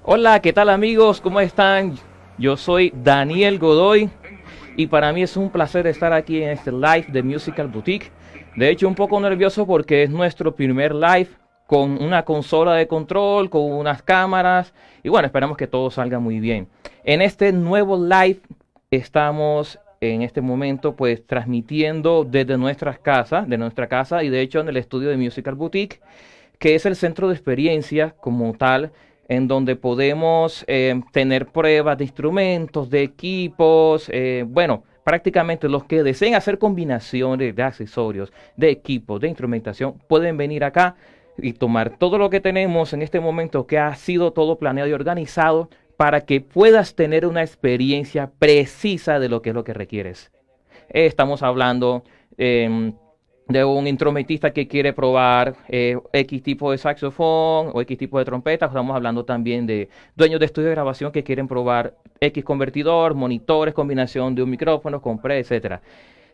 Hola, ¿qué tal amigos? ¿Cómo están? Yo soy Daniel Godoy y para mí es un placer estar aquí en este live de Musical Boutique. De hecho, un poco nervioso porque es nuestro primer live con una consola de control, con unas cámaras y bueno, esperamos que todo salga muy bien. En este nuevo live estamos en este momento pues transmitiendo desde nuestra casa y de hecho en el estudio de Musical Boutique, que es el centro de experiencia como tal, en donde podemos tener pruebas de instrumentos, de equipos, bueno, prácticamente los que deseen hacer combinaciones de accesorios, de equipos, de instrumentación, pueden venir acá y tomar todo lo que tenemos en este momento, que ha sido todo planeado y organizado para que puedas tener una experiencia precisa de lo que es lo que requieres. Estamos hablando de un instrumentista que quiere probar X tipo de saxofón o X tipo de trompeta. Estamos hablando también de dueños de estudio de grabación que quieren probar X convertidor, monitores, combinación de un micrófono con pre, etcétera.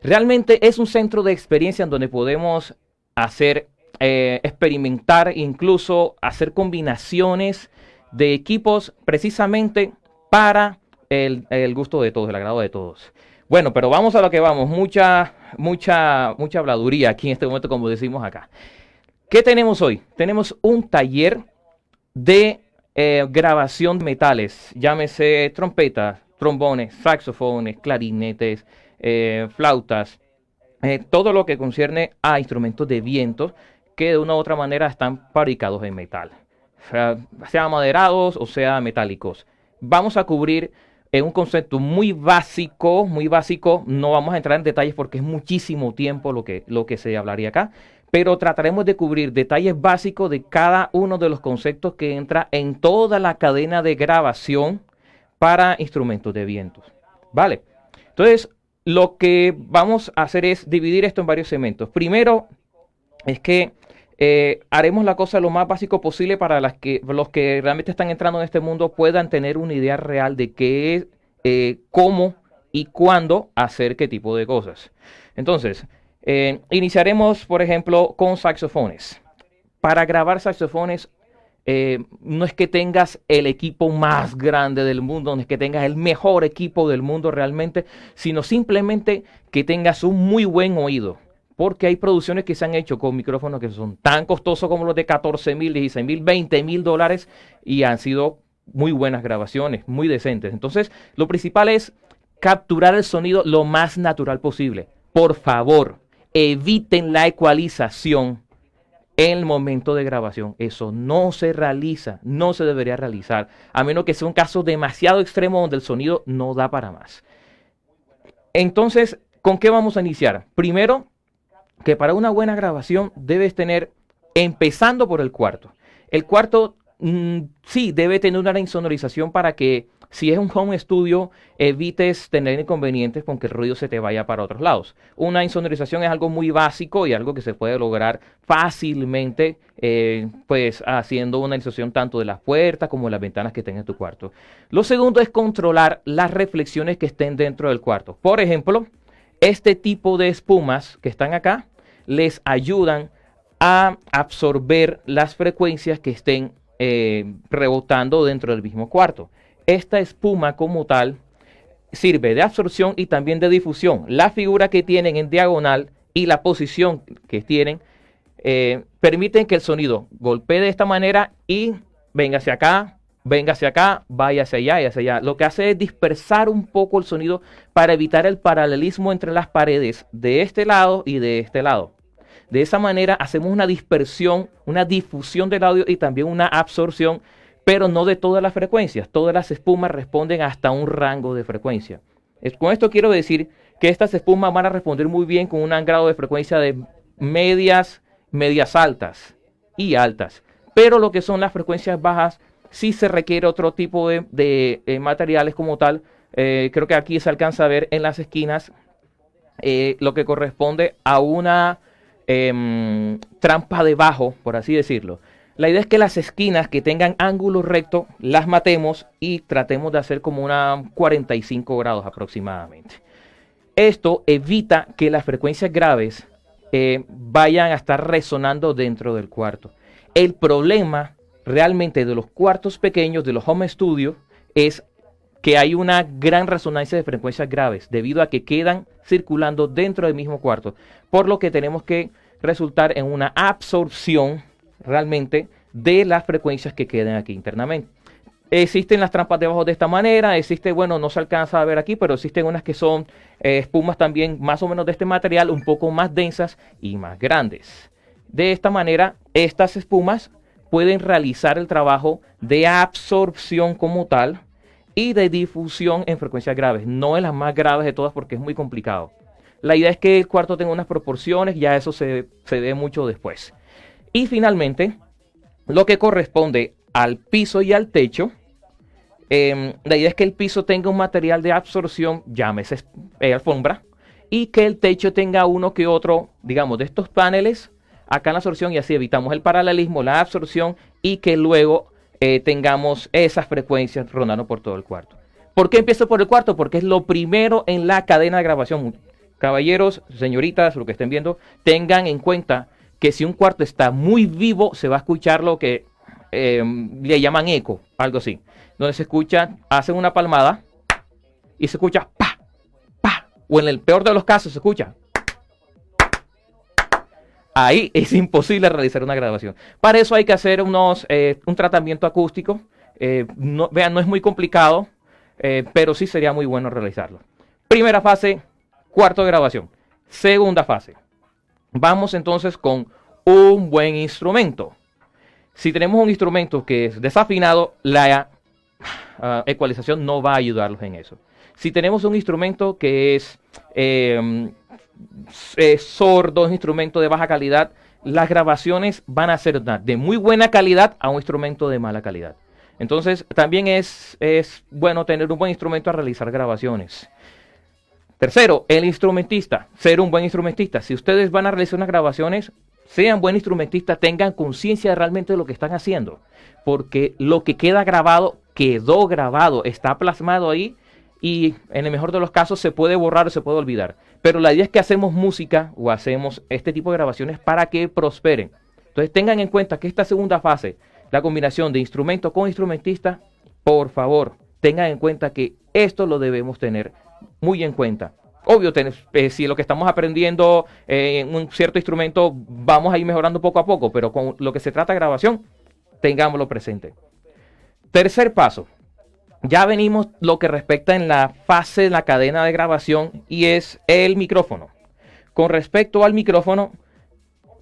Realmente es un centro de experiencia en donde podemos hacer, experimentar, incluso hacer combinaciones de equipos precisamente para el gusto de todos, el agrado de todos. Bueno, pero vamos a lo que vamos. Mucha habladuría aquí en este momento, como decimos acá. ¿Qué tenemos hoy? Tenemos un taller de grabación de metales. Llámese trompetas, trombones, saxofones, clarinetes, flautas. Todo lo que concierne a instrumentos de viento que de una u otra manera están fabricados en metal. Sea maderados o sea metálicos. Vamos a cubrir un concepto muy básico, no vamos a entrar en detalles porque es muchísimo tiempo lo que se hablaría acá, pero trataremos de cubrir detalles básicos de cada uno de los conceptos que entra en toda la cadena de grabación para instrumentos de vientos. ¿Vale? Entonces, lo que vamos a hacer es dividir esto en varios segmentos. Primero, es que haremos la cosa lo más básico posible para los que realmente están entrando en este mundo puedan tener una idea real de qué es, cómo y cuándo hacer qué tipo de cosas. Entonces, iniciaremos, por ejemplo, con saxofones. Para grabar saxofones, no es que tengas el equipo más grande del mundo, no es que tengas el mejor equipo del mundo realmente, sino simplemente que tengas un muy buen oído. Porque hay producciones que se han hecho con micrófonos que son tan costosos como los de 14,000, 16,000, 20,000 dólares y han sido muy buenas grabaciones, muy decentes. Entonces, lo principal es capturar el sonido lo más natural posible. Por favor, eviten la ecualización en el momento de grabación. Eso no se realiza, no se debería realizar, a menos que sea un caso demasiado extremo donde el sonido no da para más. Entonces, ¿con qué vamos a iniciar? Primero, que para una buena grabación debes tener, empezando por el cuarto. El cuarto sí debe tener una insonorización para que si es un home studio evites tener inconvenientes con que el ruido se te vaya para otros lados. Una insonorización es algo muy básico y algo que se puede lograr fácilmente pues haciendo una insonorización tanto de las puertas como de las ventanas que tenga en tu cuarto. Lo segundo es controlar las reflexiones que estén dentro del cuarto. Por ejemplo, este tipo de espumas que están acá les ayudan a absorber las frecuencias que estén rebotando dentro del mismo cuarto. Esta espuma como tal sirve de absorción y también de difusión. La figura que tienen en diagonal y la posición que tienen permiten que el sonido golpee de esta manera y venga hacia acá, vaya hacia allá y hacia allá. Lo que hace es dispersar un poco el sonido para evitar el paralelismo entre las paredes de este lado y de este lado. De esa manera hacemos una dispersión, una difusión del audio y también una absorción, pero no de todas las frecuencias. Todas las espumas responden hasta un rango de frecuencia. Con esto quiero decir que estas espumas van a responder muy bien con un grado de frecuencia de medias altas y altas. Pero lo que son las frecuencias bajas, sí se requiere otro tipo de materiales como tal. Creo que aquí se alcanza a ver en las esquinas lo que corresponde a una trampa de bajo, por así decirlo. La idea es que las esquinas que tengan ángulo recto las matemos y tratemos de hacer como una 45 grados aproximadamente. Esto evita que las frecuencias graves vayan a estar resonando dentro del cuarto. El problema realmente de los cuartos pequeños, de los home studios, es que hay una gran resonancia de frecuencias graves, debido a que quedan circulando dentro del mismo cuarto, por lo que tenemos que resultar en una absorción realmente de las frecuencias que queden aquí internamente. Existen las trampas debajo de esta manera, existe, bueno, no se alcanza a ver aquí, pero existen unas que son espumas también más o menos de este material, un poco más densas y más grandes. De esta manera, estas espumas pueden realizar el trabajo de absorción como tal y de difusión en frecuencias graves, no en las más graves de todas porque es muy complicado. La idea es que el cuarto tenga unas proporciones, ya eso se ve mucho después. Y finalmente, lo que corresponde al piso y al techo, la idea es que el piso tenga un material de absorción, llámese alfombra, y que el techo tenga uno que otro, digamos, de estos paneles acá en la absorción, y así evitamos el paralelismo, la absorción, y que luego tengamos esas frecuencias rondando por todo el cuarto. ¿Por qué empiezo por el cuarto? Porque es lo primero en la cadena de grabación. Caballeros, señoritas, lo que estén viendo, tengan en cuenta que si un cuarto está muy vivo, se va a escuchar lo que le llaman eco, algo así. Donde se escucha, hacen una palmada y se escucha pa, pa, o en el peor de los casos se escucha. Ahí es imposible realizar una grabación. Para eso hay que hacer un tratamiento acústico. Vean, no es muy complicado, pero sí sería muy bueno realizarlo. Primera fase, cuarto de grabación. Segunda fase. Vamos entonces con un buen instrumento. Si tenemos un instrumento que es desafinado, la ecualización no va a ayudarlos en eso. Si tenemos un instrumento que es sordo, un instrumento de baja calidad, las grabaciones van a ser de muy buena calidad a un instrumento de mala calidad. Entonces también es bueno tener un buen instrumento a realizar grabaciones. Tercero, el instrumentista, ser un buen instrumentista. Si ustedes van a realizar unas grabaciones, sean buen instrumentistas, tengan conciencia realmente de lo que están haciendo, porque lo que queda grabado, quedó grabado, está plasmado ahí, y en el mejor de los casos se puede borrar o se puede olvidar. Pero la idea es que hacemos música o hacemos este tipo de grabaciones para que prosperen. Entonces tengan en cuenta que esta segunda fase, la combinación de instrumento con instrumentista, por favor, tengan en cuenta que esto lo debemos tener muy en cuenta. Obvio, si lo que estamos aprendiendo en un cierto instrumento, vamos a ir mejorando poco a poco, pero con lo que se trata de grabación, tengámoslo presente. Tercer paso. Ya venimos lo que respecta en la fase de la cadena de grabación y es el micrófono. Con respecto al micrófono,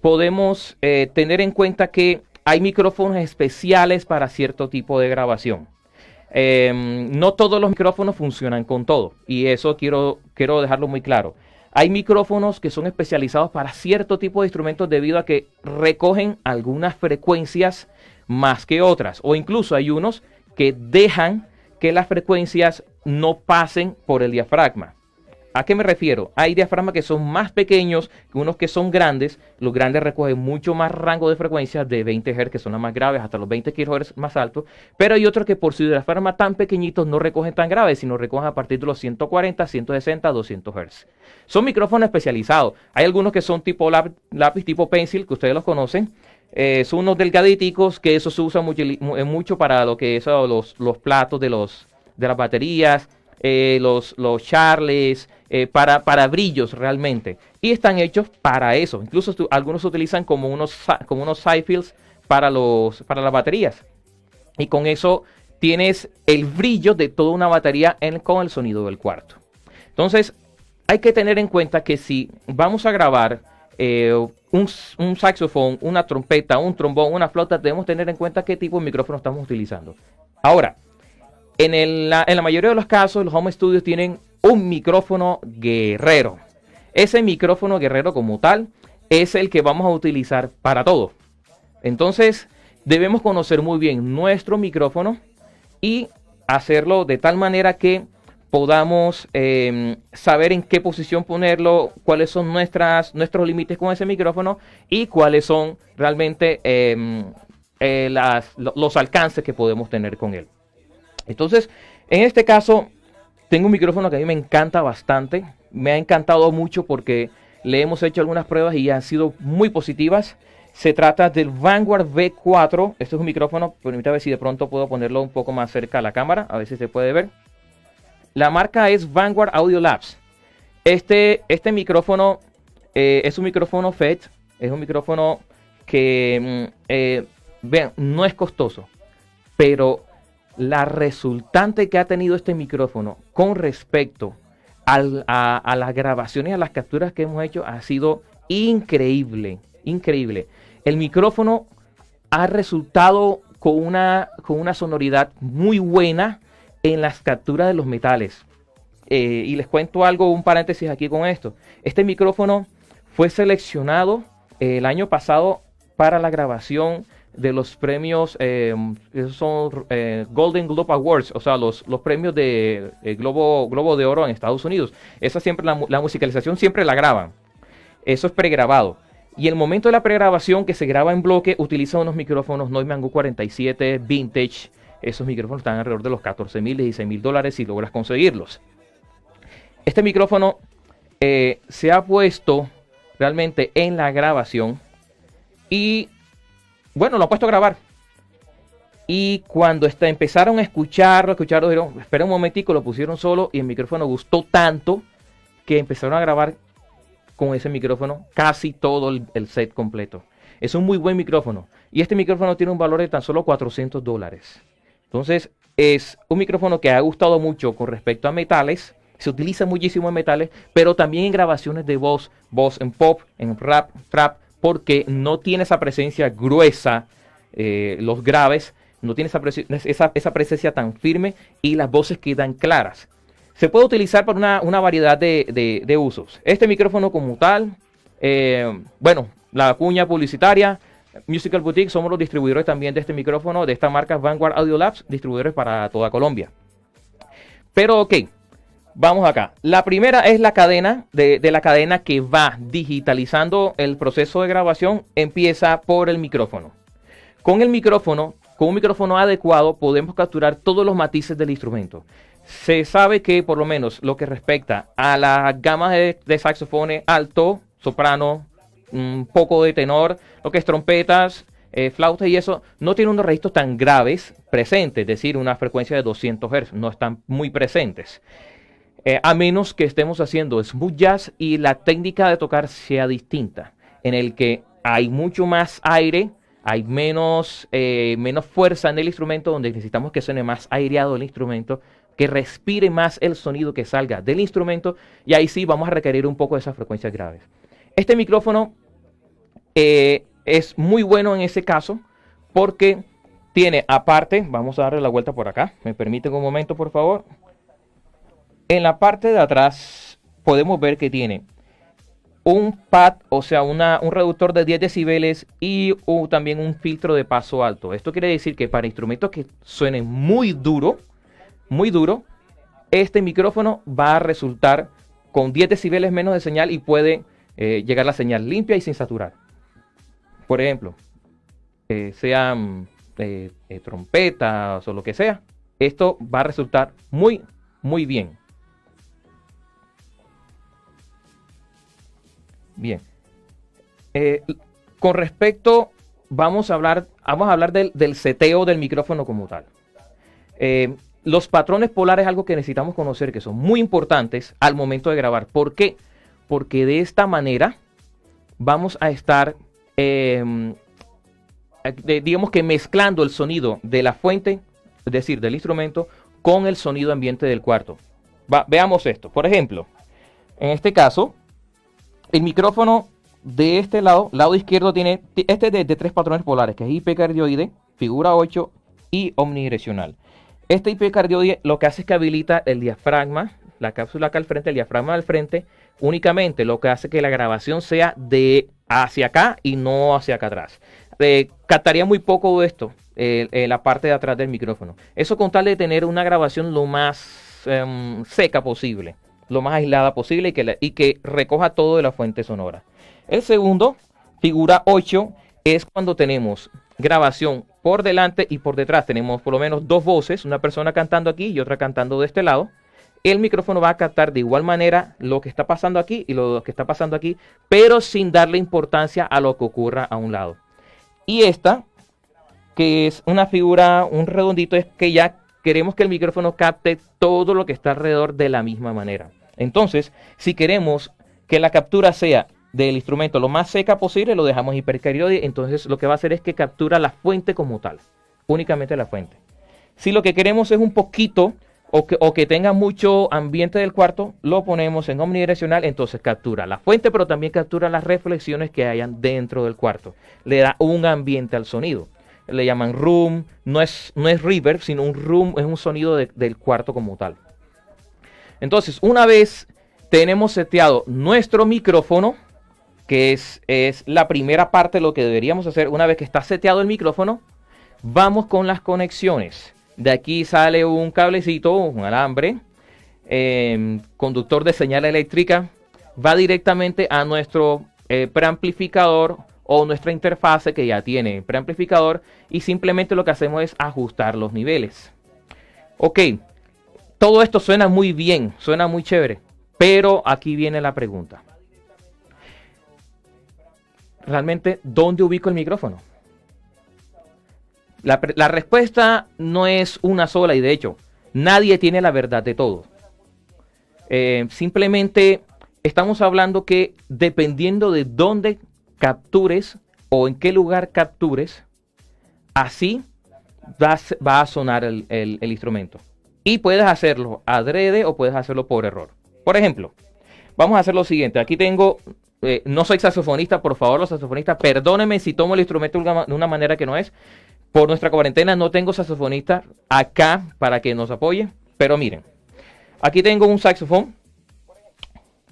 podemos tener en cuenta que hay micrófonos especiales para cierto tipo de grabación. No todos los micrófonos funcionan con todo y eso quiero dejarlo muy claro. Hay micrófonos que son especializados para cierto tipo de instrumentos debido a que recogen algunas frecuencias más que otras, o incluso hay unos que dejan que las frecuencias no pasen por el diafragma. ¿A qué me refiero? Hay diafragmas que son más pequeños que unos que son grandes. Los grandes recogen mucho más rango de frecuencias de 20 Hz, que son las más graves, hasta los 20 kHz más altos. Pero hay otros que por su diafragma tan pequeñitos no recogen tan graves, sino recogen a partir de los 140, 160, 200 Hz. Son micrófonos especializados. Hay algunos que son tipo lápiz, tipo pencil, que ustedes los conocen. Son unos delgaditicos que eso se usa mucho para lo que son los platos de las baterías, los charles, para brillos realmente. Y están hechos para eso. Incluso algunos se utilizan como unos side fields para las baterías. Y con eso tienes el brillo de toda una batería con el sonido del cuarto. Entonces hay que tener en cuenta que si vamos a grabar un saxofón, una trompeta, un trombón, una flauta, debemos tener en cuenta qué tipo de micrófono estamos utilizando. Ahora, en la mayoría de los casos, los home studios tienen un micrófono guerrero. Ese micrófono guerrero como tal es el que vamos a utilizar para todo. Entonces, debemos conocer muy bien nuestro micrófono y hacerlo de tal manera que podamos saber en qué posición ponerlo, cuáles son nuestros límites con ese micrófono y cuáles son realmente los alcances que podemos tener con él. Entonces, en este caso, tengo un micrófono que a mí me encanta bastante. Me ha encantado mucho porque le hemos hecho algunas pruebas y han sido muy positivas. Se trata del Vanguard V4. Este es un micrófono, permítame ver si de pronto puedo ponerlo un poco más cerca a la cámara, a ver si se puede ver. La marca es Vanguard Audio Labs. Este micrófono es un micrófono FET, es un micrófono que, vean, no es costoso, pero la resultante que ha tenido este micrófono con respecto a las grabaciones, a las capturas que hemos hecho, ha sido increíble, increíble. El micrófono ha resultado con una sonoridad muy buena en las capturas de los metales. Y les cuento algo, un paréntesis aquí con esto. Este micrófono fue seleccionado el año pasado para la grabación de los premios, esos son Golden Globe Awards, o sea, los premios de Globo de Oro en Estados Unidos. Esa siempre, la musicalización siempre la graban. Eso es pregrabado. Y el momento de la pregrabación que se graba en bloque, utiliza unos micrófonos Neumann U47 Vintage. Esos micrófonos están alrededor de los $14,000, $16,000 si logras conseguirlos. Este micrófono se ha puesto realmente en la grabación y, bueno, lo ha puesto a grabar. Y cuando empezaron a escucharlo, dijeron, espera un momentico, lo pusieron solo y el micrófono gustó tanto que empezaron a grabar con ese micrófono casi todo el set completo. Es un muy buen micrófono y este micrófono tiene un valor de tan solo $400. Entonces es un micrófono que ha gustado mucho con respecto a metales. Se utiliza muchísimo en metales, pero también en grabaciones de voz en pop, en rap, trap, porque no tiene esa presencia gruesa, los graves, no tiene esa presencia tan firme y las voces quedan claras. Se puede utilizar para una variedad de usos. Este micrófono como tal, bueno, la cuña publicitaria, Musical Boutique, somos los distribuidores también de este micrófono, de esta marca Vanguard Audio Labs, distribuidores para toda Colombia. Pero ok, vamos acá. La primera es la cadena, de la cadena que va digitalizando el proceso de grabación, empieza por el micrófono. Con un micrófono adecuado, podemos capturar todos los matices del instrumento. Se sabe que por lo menos lo que respecta a la gama de saxofones alto, soprano, un poco de tenor, lo que es trompetas, flautas y eso, no tiene unos registros tan graves presentes, es decir, una frecuencia de 200 Hz, no están muy presentes. A menos que estemos haciendo smooth jazz y la técnica de tocar sea distinta, en el que hay mucho más aire, hay menos fuerza en el instrumento, donde necesitamos que suene más aireado el instrumento, que respire más el sonido que salga del instrumento, y ahí sí vamos a requerir un poco de esas frecuencias graves. Este micrófono es muy bueno en ese caso, porque tiene aparte, vamos a darle la vuelta por acá, me permiten un momento por favor. En la parte de atrás podemos ver que tiene un pad, o sea, un reductor de 10 decibeles y también un filtro de paso alto. Esto quiere decir que para instrumentos que suenen muy duro, este micrófono va a resultar con 10 decibeles menos de señal y puede llegar la señal limpia y sin saturar. Por ejemplo, sean trompetas o lo que sea, esto va a resultar muy, muy bien. Bien. Con respecto, vamos a hablar del seteo del micrófono como tal. Los patrones polares es algo que necesitamos conocer, que son muy importantes al momento de grabar. ¿Por qué? Porque de esta manera vamos a estar, digamos que mezclando el sonido de la fuente, es decir, del instrumento, con el sonido ambiente del cuarto. Veamos esto. Por ejemplo, en este caso, el micrófono de este lado izquierdo, tiene de 3 patrones polares, que es IP cardioide, figura 8 y omnidireccional. Este IP cardioide lo que hace es que habilita el diafragma, la cápsula acá al frente, el diafragma al frente, únicamente, lo que hace que la grabación sea de hacia acá y no hacia acá atrás. Captaría muy poco de esto, la parte de atrás del micrófono. Eso con tal de tener una grabación lo más seca posible, lo más aislada posible y que recoja todo de la fuente sonora. El segundo, figura 8, es cuando tenemos grabación por delante y por detrás. Tenemos por lo menos 2 voces, una persona cantando aquí y otra cantando de este lado. el micrófono va a captar de igual manera lo que está pasando aquí y lo que está pasando aquí, pero sin darle importancia a lo que ocurra a un lado. Y esta, que es una figura, un redondito, es que ya queremos que el micrófono capte todo lo que está alrededor de la misma manera. Entonces, si queremos que la captura sea del instrumento lo más seca posible, lo dejamos hipercarioide. Entonces lo que va a hacer es que captura la fuente como tal, únicamente la fuente. Si lo que queremos es un poquito o que tenga mucho ambiente del cuarto, lo ponemos en omnidireccional. Entonces captura la fuente, pero también captura las reflexiones que hayan dentro del cuarto. Le da un ambiente al sonido. Le llaman room, no es reverb, sino un room, es un sonido del cuarto como tal. Entonces, una vez tenemos seteado nuestro micrófono, que es la primera parte de lo que deberíamos hacer. Una vez que está seteado el micrófono, vamos con las conexiones. De aquí sale un cablecito, un alambre, conductor de señal eléctrica, va directamente a nuestro preamplificador o nuestra interfase que ya tiene preamplificador, y simplemente lo que hacemos es ajustar los niveles. Ok, todo esto suena muy bien, suena muy chévere, pero aquí viene la pregunta. Realmente, ¿dónde ubico el micrófono? La respuesta no es una sola, y de hecho, nadie tiene la verdad de todo. Simplemente estamos hablando que dependiendo de dónde captures o en qué lugar captures, así va a sonar el instrumento. Y puedes hacerlo adrede o puedes hacerlo por error. Por ejemplo, vamos a hacer lo siguiente. Aquí tengo... no soy saxofonista, por favor, los saxofonistas, perdónenme si tomo el instrumento de una manera que no es. Por nuestra cuarentena no tengo saxofonista acá para que nos apoye. Pero miren, aquí tengo un saxofón.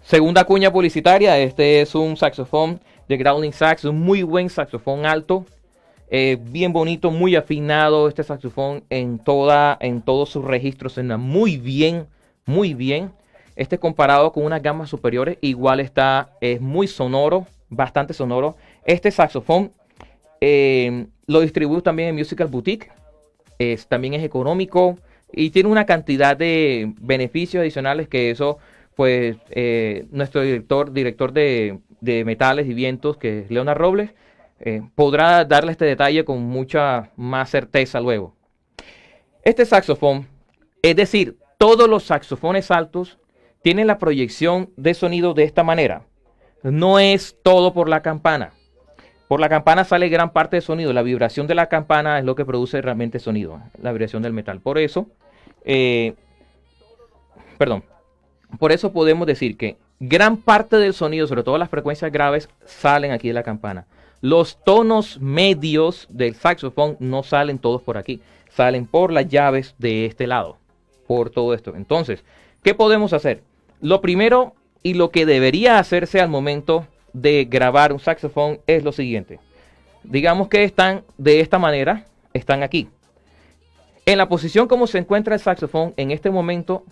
Segunda cuña publicitaria. Este es un saxofón de Grounding Sax, un muy buen saxofón alto. Bien bonito, muy afinado. Este saxofón en todos sus registros suena muy bien, muy bien. Este comparado con unas gamas superiores, igual es muy sonoro, bastante sonoro. Este saxofón lo distribuyo también en Musical Boutique. También es económico y tiene una cantidad de beneficios adicionales que eso, pues, nuestro director de metales y vientos, que es Leonard Robles, podrá darle este detalle con mucha más certeza luego. Este saxofón, es decir, todos los saxofones altos, tiene la proyección de sonido de esta manera. No es todo por la campana. Por la campana sale gran parte del sonido. La vibración de la campana es lo que produce realmente sonido. La vibración del metal. Por eso podemos decir que gran parte del sonido, sobre todo las frecuencias graves, salen aquí de la campana. Los tonos medios del saxofón no salen todos por aquí. Salen por las llaves de este lado. Por todo esto. Entonces, ¿qué podemos hacer? Lo primero y lo que debería hacerse al momento de grabar un saxofón es lo siguiente. Digamos que están de esta manera, están aquí. En la posición como se encuentra el saxofón en este momento,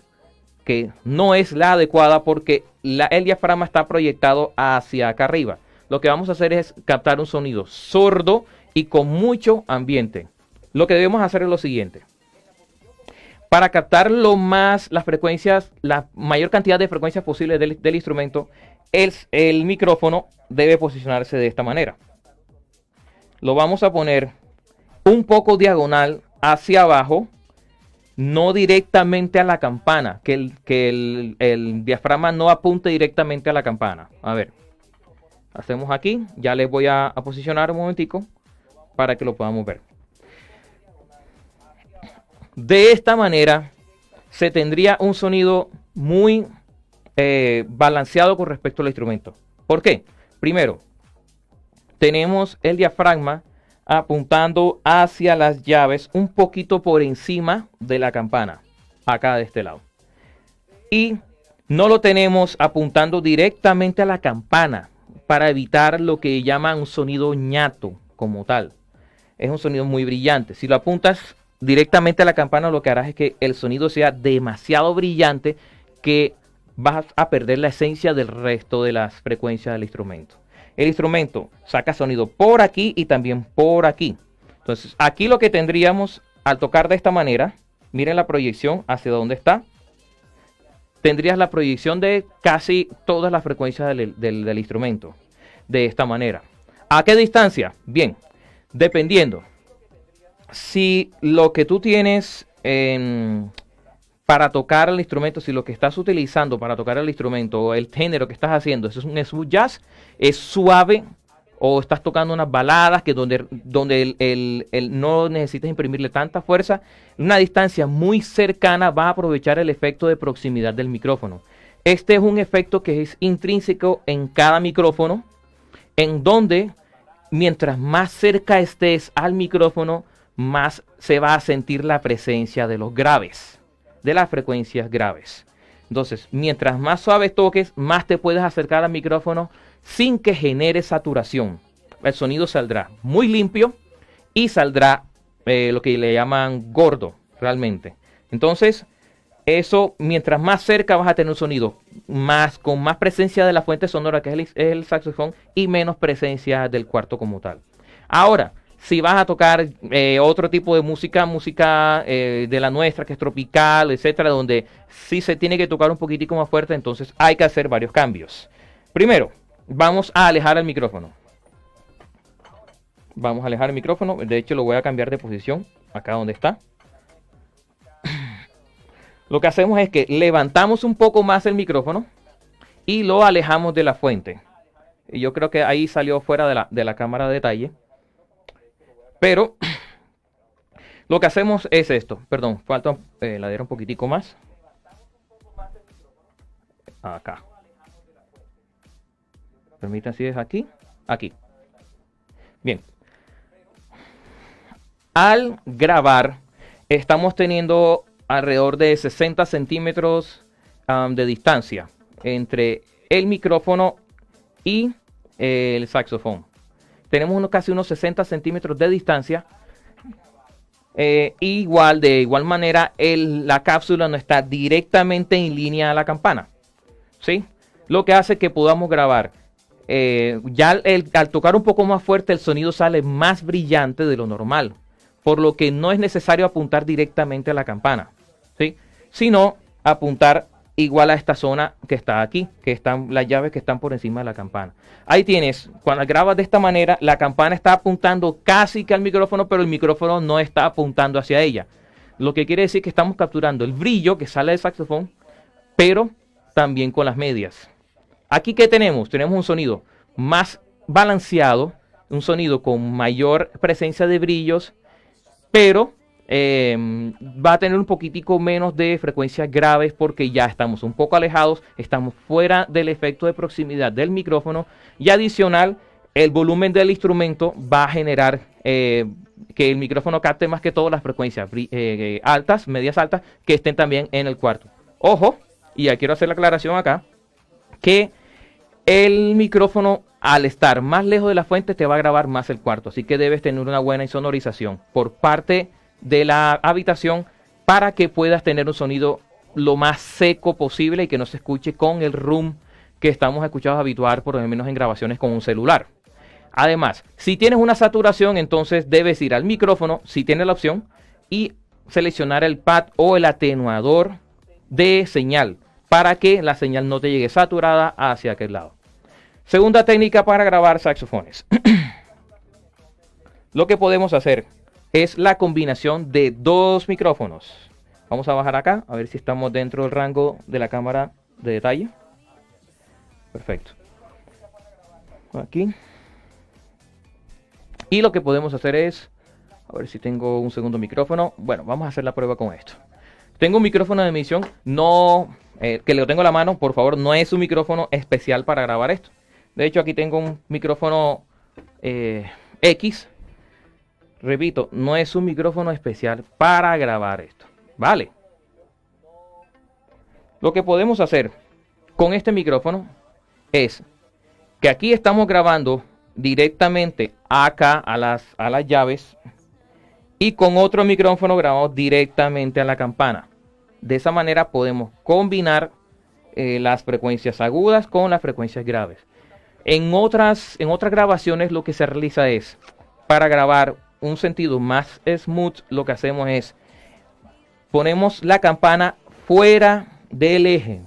que no es la adecuada porque el diafragma está proyectado hacia acá arriba. Lo que vamos a hacer es captar un sonido sordo y con mucho ambiente. Lo que debemos hacer es lo siguiente. Para captar las frecuencias, la mayor cantidad de frecuencias posibles del instrumento, el micrófono debe posicionarse de esta manera. Lo vamos a poner un poco diagonal hacia abajo, no directamente a la campana, que el diafragma no apunte directamente a la campana. A ver, hacemos aquí, ya les voy a posicionar un momentico para que lo podamos ver. De esta manera se tendría un sonido muy balanceado con respecto al instrumento. ¿Por qué? Primero, tenemos el diafragma apuntando hacia las llaves un poquito por encima de la campana, acá de este lado. Y no lo tenemos apuntando directamente a la campana para evitar lo que llaman un sonido ñato como tal. Es un sonido muy brillante. Si lo apuntas directamente a la campana, lo que harás es que el sonido sea demasiado brillante, que vas a perder la esencia del resto de las frecuencias del instrumento. El instrumento saca sonido por aquí y también por aquí. Entonces aquí lo que tendríamos al tocar de esta manera, miren la proyección hacia dónde está. tendrías la proyección de casi todas las frecuencias del instrumento. De esta manera. ¿A qué distancia? Bien, dependiendo. Si lo que tú tienes para tocar el instrumento, si lo que estás utilizando para tocar el instrumento o el género que estás haciendo es un smooth jazz, es suave, o estás tocando unas baladas que donde no necesitas imprimirle tanta fuerza, una distancia muy cercana va a aprovechar el efecto de proximidad del micrófono. Este es un efecto que es intrínseco en cada micrófono, en donde mientras más cerca estés al micrófono, más se va a sentir la presencia de los graves, de las frecuencias graves. Entonces, mientras más suave toques, más te puedes acercar al micrófono sin que genere saturación. El sonido saldrá muy limpio y saldrá lo que le llaman gordo, realmente. Entonces, eso, mientras más cerca vas a tener un sonido con más presencia de la fuente sonora, que es el saxofón, y menos presencia del cuarto como tal. Ahora, si vas a tocar otro tipo de música de la nuestra, que es tropical, etcétera, donde sí se tiene que tocar un poquitico más fuerte, entonces hay que hacer varios cambios. Primero, vamos a alejar el micrófono. Vamos a alejar el micrófono. De hecho, lo voy a cambiar de posición, acá donde está. Lo que hacemos es que levantamos un poco más el micrófono y lo alejamos de la fuente. Y yo creo que ahí salió fuera de la cámara de detalle. Pero lo que hacemos es esto. Perdón, falta la diera un poquitico más. Acá. Permítanme si es aquí. Aquí. Bien. Al grabar, estamos teniendo alrededor de 60 centímetros de distancia entre el micrófono y el saxofón. Tenemos casi unos 60 centímetros de distancia. De igual manera, la cápsula no está directamente en línea a la campana, ¿sí? Lo que hace que podamos grabar. Al tocar un poco más fuerte, el sonido sale más brillante de lo normal, por lo que no es necesario apuntar directamente a la campana, ¿sí? Sino apuntar igual a esta zona que está aquí, que están las llaves que están por encima de la campana. Ahí tienes, cuando grabas de esta manera, la campana está apuntando casi que al micrófono, pero el micrófono no está apuntando hacia ella. Lo que quiere decir que estamos capturando el brillo que sale del saxofón, pero también con las medias. Aquí, ¿qué tenemos? Tenemos un sonido más balanceado, un sonido con mayor presencia de brillos, pero va a tener un poquitico menos de frecuencias graves porque ya estamos un poco alejados, estamos fuera del efecto de proximidad del micrófono, y adicional, el volumen del instrumento va a generar que el micrófono capte más que todo las frecuencias altas, medias altas, que estén también en el cuarto. Ojo, y ya quiero hacer la aclaración acá, que el micrófono, al estar más lejos de la fuente, te va a grabar más el cuarto, así que debes tener una buena insonorización por parte de la habitación para que puedas tener un sonido lo más seco posible y que no se escuche con el room que estamos escuchados habituar, por lo menos en grabaciones con un celular. Además, si tienes una saturación, entonces debes ir al micrófono, si tienes la opción, y seleccionar el pad o el atenuador de señal para que la señal no te llegue saturada hacia aquel lado. Segunda técnica para grabar saxofones. Lo que podemos hacer es la combinación de dos micrófonos. Vamos a bajar acá, a ver si estamos dentro del rango de la cámara de detalle. Perfecto. Aquí. Y lo que podemos hacer es, a ver si tengo un segundo micrófono. Bueno, vamos a hacer la prueba con esto. Tengo un micrófono de emisión, que lo tengo a la mano, por favor, no es un micrófono especial para grabar esto. De hecho, aquí tengo un micrófono X. Repito, no es un micrófono especial para grabar esto, ¿vale? Lo que podemos hacer con este micrófono es que aquí estamos grabando directamente acá a las llaves, y con otro micrófono grabamos directamente a la campana. De esa manera podemos combinar las frecuencias agudas con las frecuencias graves. En otras grabaciones lo que se realiza es, para grabar un sentido más smooth, lo que hacemos es ponemos la campana fuera del eje,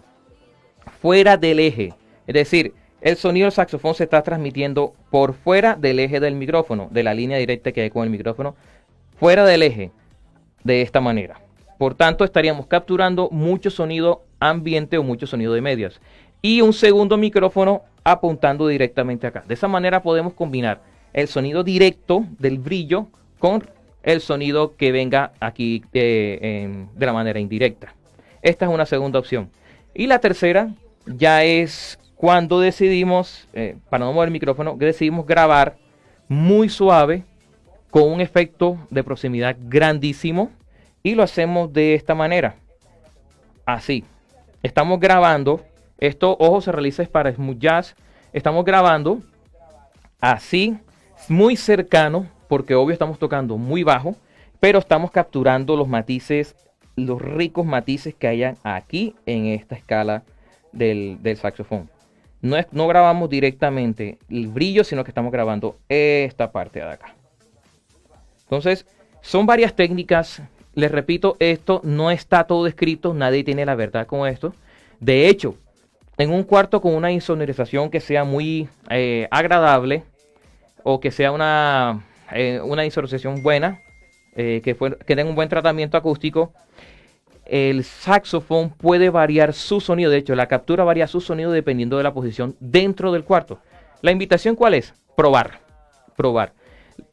fuera del eje. Es decir, el sonido del saxofón se está transmitiendo por fuera del eje del micrófono, de la línea directa que hay con el micrófono, fuera del eje, de esta manera. Por tanto, estaríamos capturando mucho sonido ambiente o mucho sonido de medias. Y un segundo micrófono apuntando directamente acá. De esa manera podemos combinar el sonido directo del brillo con el sonido que venga aquí de la manera indirecta. Esta es una segunda opción. Y la tercera ya es cuando decidimos, para no mover el micrófono, decidimos grabar muy suave con un efecto de proximidad grandísimo y lo hacemos de esta manera. Así. Estamos grabando. Esto, ojo, se realiza para smooth jazz. Estamos grabando así, muy cercano, porque obvio estamos tocando muy bajo, pero estamos capturando los matices, los ricos matices que hayan aquí en esta escala del saxofón. No grabamos directamente el brillo, sino que estamos grabando esta parte de acá. Entonces, son varias técnicas. Les repito, esto no está todo escrito, nadie tiene la verdad con esto. De hecho, en un cuarto con una insonorización que sea muy agradable o que sea una insonorización buena, que tenga un buen tratamiento acústico, el saxofón puede variar su sonido. De hecho, la captura varía su sonido dependiendo de la posición dentro del cuarto. La invitación, ¿cuál es? Probar.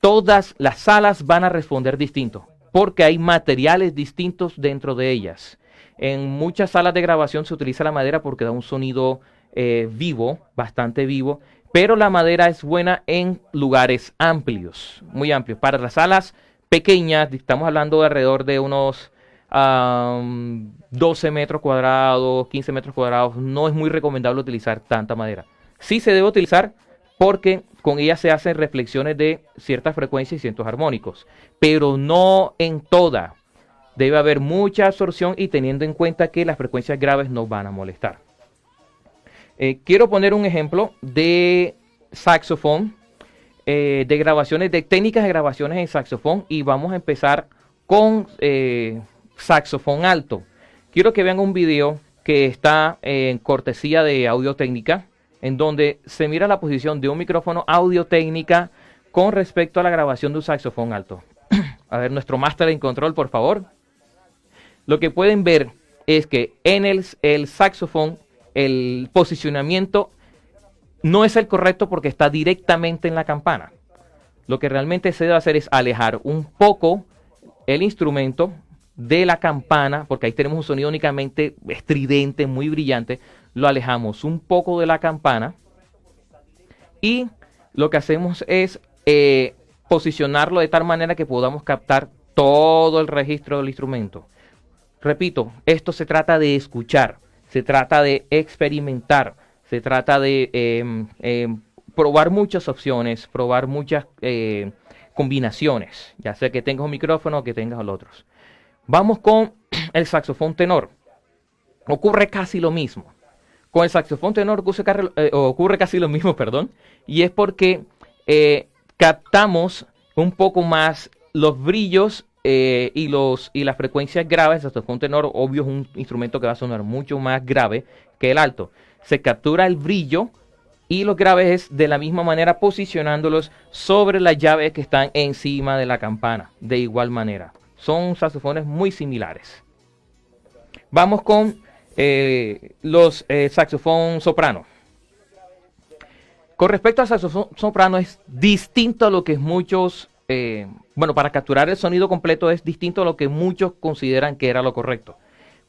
Todas las salas van a responder distinto, porque hay materiales distintos dentro de ellas. En muchas salas de grabación se utiliza la madera porque da un sonido vivo, bastante vivo, pero la madera es buena en lugares amplios, muy amplios. Para las salas pequeñas, estamos hablando de alrededor de unos 12 metros cuadrados, 15 metros cuadrados, no es muy recomendable utilizar tanta madera. Sí se debe utilizar porque con ella se hacen reflexiones de ciertas frecuencias y ciertos armónicos, pero no en toda. Debe haber mucha absorción y teniendo en cuenta que las frecuencias graves nos van a molestar. Quiero poner un ejemplo de saxofón, de grabaciones, de técnicas de grabaciones en saxofón, y vamos a empezar con saxofón alto. Quiero que vean un video que está en cortesía de Audio Técnica, en donde se mira la posición de un micrófono Audio Técnica con respecto a la grabación de un saxofón alto. A ver, nuestro máster en control, por favor. Lo que pueden ver es que en el saxofón el posicionamiento no es el correcto porque está directamente en la campana. Lo que realmente se debe hacer es alejar un poco el instrumento de la campana, porque ahí tenemos un sonido únicamente estridente, muy brillante. Lo alejamos un poco de la campana y lo que hacemos es posicionarlo de tal manera que podamos captar todo el registro del instrumento. Repito, esto se trata de escuchar, se trata de experimentar, se trata de probar muchas opciones, probar muchas combinaciones, ya sea que tengas un micrófono o que tengas el otro. Vamos con el saxofón tenor. Ocurre casi lo mismo. Con el saxofón tenor ocurre casi lo mismo, perdón, y es porque captamos un poco más los brillos y las frecuencias graves. El saxofón tenor, obvio, es un instrumento que va a sonar mucho más grave que el alto. Se captura el brillo y los graves es de la misma manera posicionándolos sobre las llaves que están encima de la campana. De igual manera, son saxofones muy similares. Vamos con los saxofón soprano. Con respecto al saxofón soprano es distinto a lo que muchos, para capturar el sonido completo es distinto a lo que muchos consideran que era lo correcto.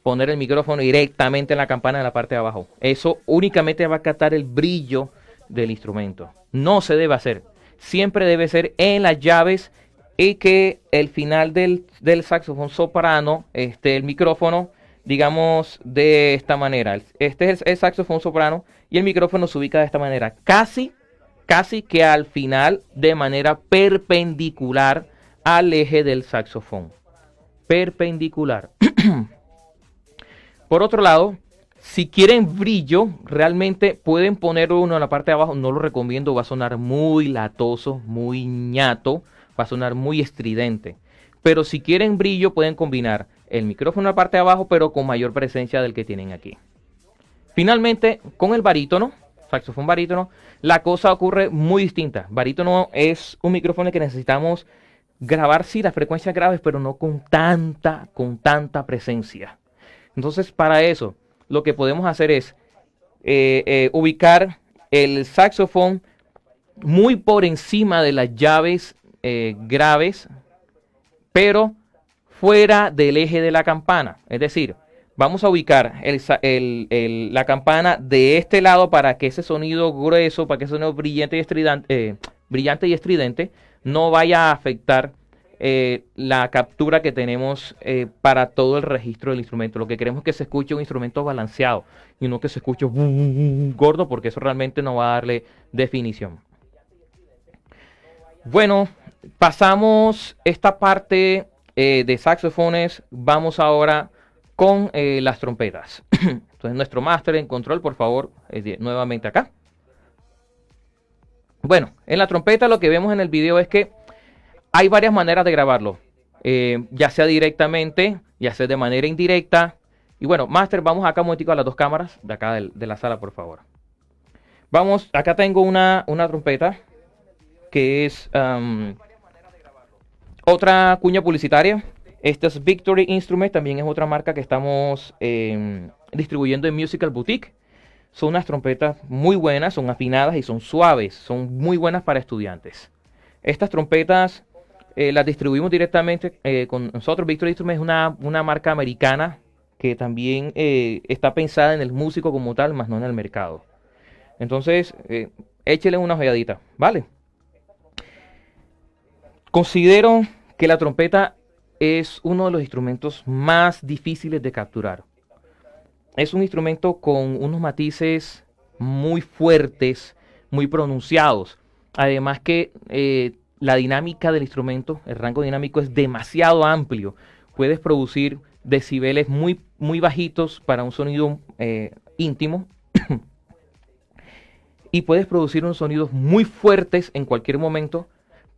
Poner el micrófono directamente en la campana de la parte de abajo. Eso únicamente va a captar el brillo del instrumento. No se debe hacer. Siempre debe ser en las llaves y que el final del saxofón soprano esté el micrófono, digamos, de esta manera. Este es el saxofón soprano y el micrófono se ubica de esta manera. Casi que al final de manera perpendicular al eje del saxofón. Perpendicular. Por otro lado, si quieren brillo, realmente pueden poner uno en la parte de abajo. No lo recomiendo, va a sonar muy latoso, muy ñato, va a sonar muy estridente. Pero si quieren brillo, pueden combinar el micrófono en la parte de abajo, pero con mayor presencia del que tienen aquí. Finalmente, con el barítono, saxofón barítono, la cosa ocurre muy distinta. Barítono es un micrófono que necesitamos grabar, sí, las frecuencias graves, pero no con tanta presencia. Entonces, para eso, lo que podemos hacer es ubicar el saxofón muy por encima de las llaves graves, pero fuera del eje de la campana. Es decir, vamos a ubicar la campana de este lado para que ese sonido grueso, para que ese sonido brillante y estridente no vaya a afectar la captura que tenemos para todo el registro del instrumento. Lo que queremos es que se escuche un instrumento balanceado y no que se escuche gordo, porque eso realmente no va a darle definición. Bueno, pasamos esta parte de saxofones. Vamos ahora con las trompetas. Entonces nuestro máster en control, por favor, nuevamente acá. Bueno, en la trompeta lo que vemos en el video es que hay varias maneras de grabarlo, ya sea directamente, ya sea de manera indirecta. Y bueno, máster, vamos acá un momentico a las dos cámaras de acá de la sala, por favor. Vamos, acá tengo una trompeta que es otra cuña publicitaria. Esta es Victory Instruments, también es otra marca que estamos distribuyendo en Musical Boutique. Son unas trompetas muy buenas, son afinadas y son suaves, son muy buenas para estudiantes. Estas trompetas las distribuimos directamente con nosotros. Victory Instruments es una marca americana que también está pensada en el músico como tal, más no en el mercado. Entonces, échele una ojeadita, ¿vale? Considero que la trompeta es uno de los instrumentos más difíciles de capturar. Es un instrumento con unos matices muy fuertes, muy pronunciados. Además que la dinámica del instrumento, el rango dinámico es demasiado amplio. Puedes producir decibeles muy, muy bajitos para un sonido íntimo. Y puedes producir unos sonidos muy fuertes en cualquier momento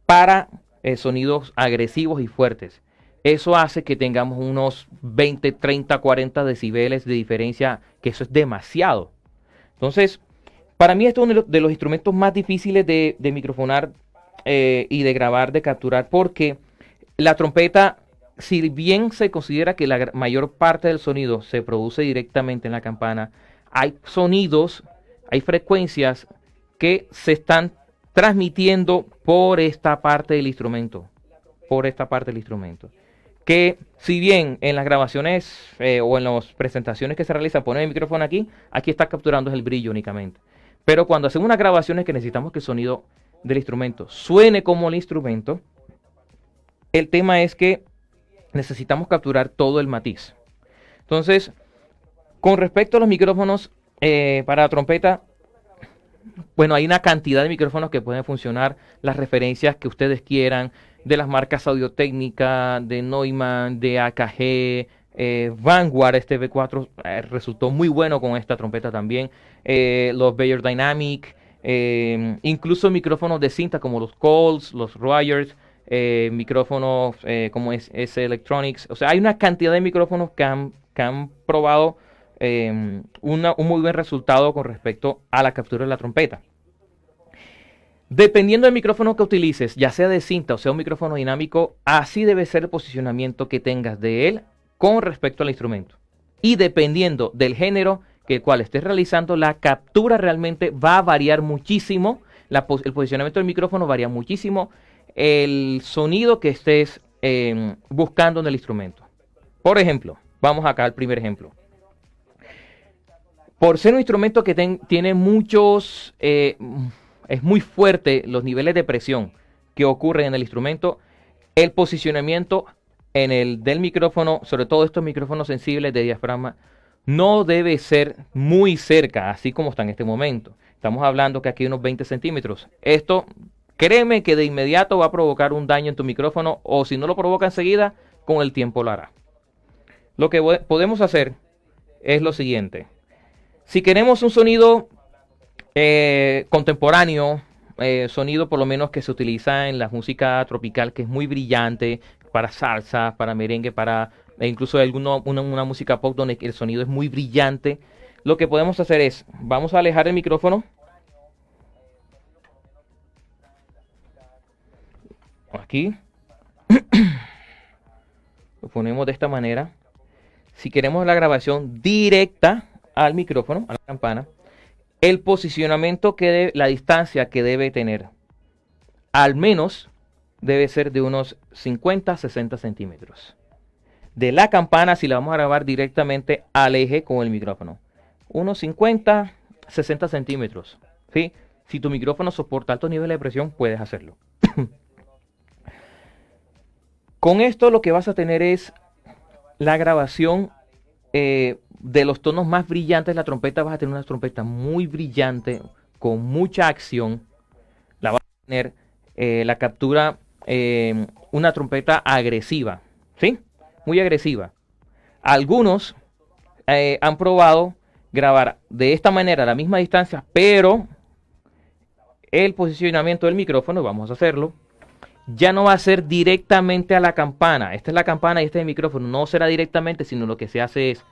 para sonidos agresivos y fuertes. Eso hace que tengamos unos 20, 30, 40 decibeles de diferencia, que eso es demasiado. Entonces, para mí esto es uno de los instrumentos más difíciles de microfonar y de grabar, de capturar, porque la trompeta, si bien se considera que la mayor parte del sonido se produce directamente en la campana, hay sonidos, hay frecuencias que se están transmitiendo por esta parte del instrumento, que si bien en las grabaciones o en las presentaciones que se realizan ponen el micrófono aquí está capturando el brillo únicamente. Pero cuando hacemos unas grabaciones que necesitamos que el sonido del instrumento suene como el instrumento, el tema es que necesitamos capturar todo el matiz. Entonces, con respecto a los micrófonos para la trompeta, bueno, hay una cantidad de micrófonos que pueden funcionar, las referencias que ustedes quieran, de las marcas Audio-Técnica, de Neumann, de AKG, Vanguard, este V4 resultó muy bueno con esta trompeta también, los Beyer Dynamic, incluso micrófonos de cinta como los Coles, los Rogers, micrófonos como S Electronics. O sea, hay una cantidad de micrófonos que han probado un muy buen resultado con respecto a la captura de la trompeta. Dependiendo del micrófono que utilices, ya sea de cinta o sea un micrófono dinámico, así debe ser el posicionamiento que tengas de él con respecto al instrumento. Y dependiendo del género que el cual estés realizando, la captura realmente va a variar muchísimo. El posicionamiento del micrófono varía muchísimo el sonido que estés buscando en el instrumento. Por ejemplo, vamos acá al primer ejemplo. Por ser un instrumento que tiene muchos... es muy fuerte los niveles de presión que ocurren en el instrumento, el posicionamiento del micrófono, sobre todo estos micrófonos sensibles de diafragma, no debe ser muy cerca, así como está en este momento. Estamos hablando que aquí hay unos 20 centímetros. Esto, créeme que de inmediato va a provocar un daño en tu micrófono, o si no lo provoca enseguida, con el tiempo lo hará. Lo que podemos hacer es lo siguiente. Si queremos un sonido contemporáneo, sonido por lo menos que se utiliza en la música tropical, que es muy brillante, para salsa, para merengue, para incluso una música pop donde el sonido es muy brillante, lo que podemos hacer es, vamos a alejar el micrófono. Aquí. Lo ponemos de esta manera. Si queremos la grabación directa al micrófono, a la campana, el posicionamiento la distancia que debe tener, al menos debe ser de unos 50-60 centímetros. De la campana, si la vamos a grabar directamente al eje con el micrófono, unos 50-60 centímetros. ¿Sí? Si tu micrófono soporta altos niveles de presión, puedes hacerlo. Con esto lo que vas a tener es la grabación de los tonos más brillantes de la trompeta. Vas a tener una trompeta muy brillante, con mucha acción. La vas a tener la captura, una trompeta agresiva, ¿sí? Muy agresiva. Algunos han probado grabar de esta manera a la misma distancia, pero el posicionamiento del micrófono, vamos a hacerlo, ya no va a ser directamente a la campana. Esta es la campana y este es el micrófono. No será directamente, sino lo que se hace es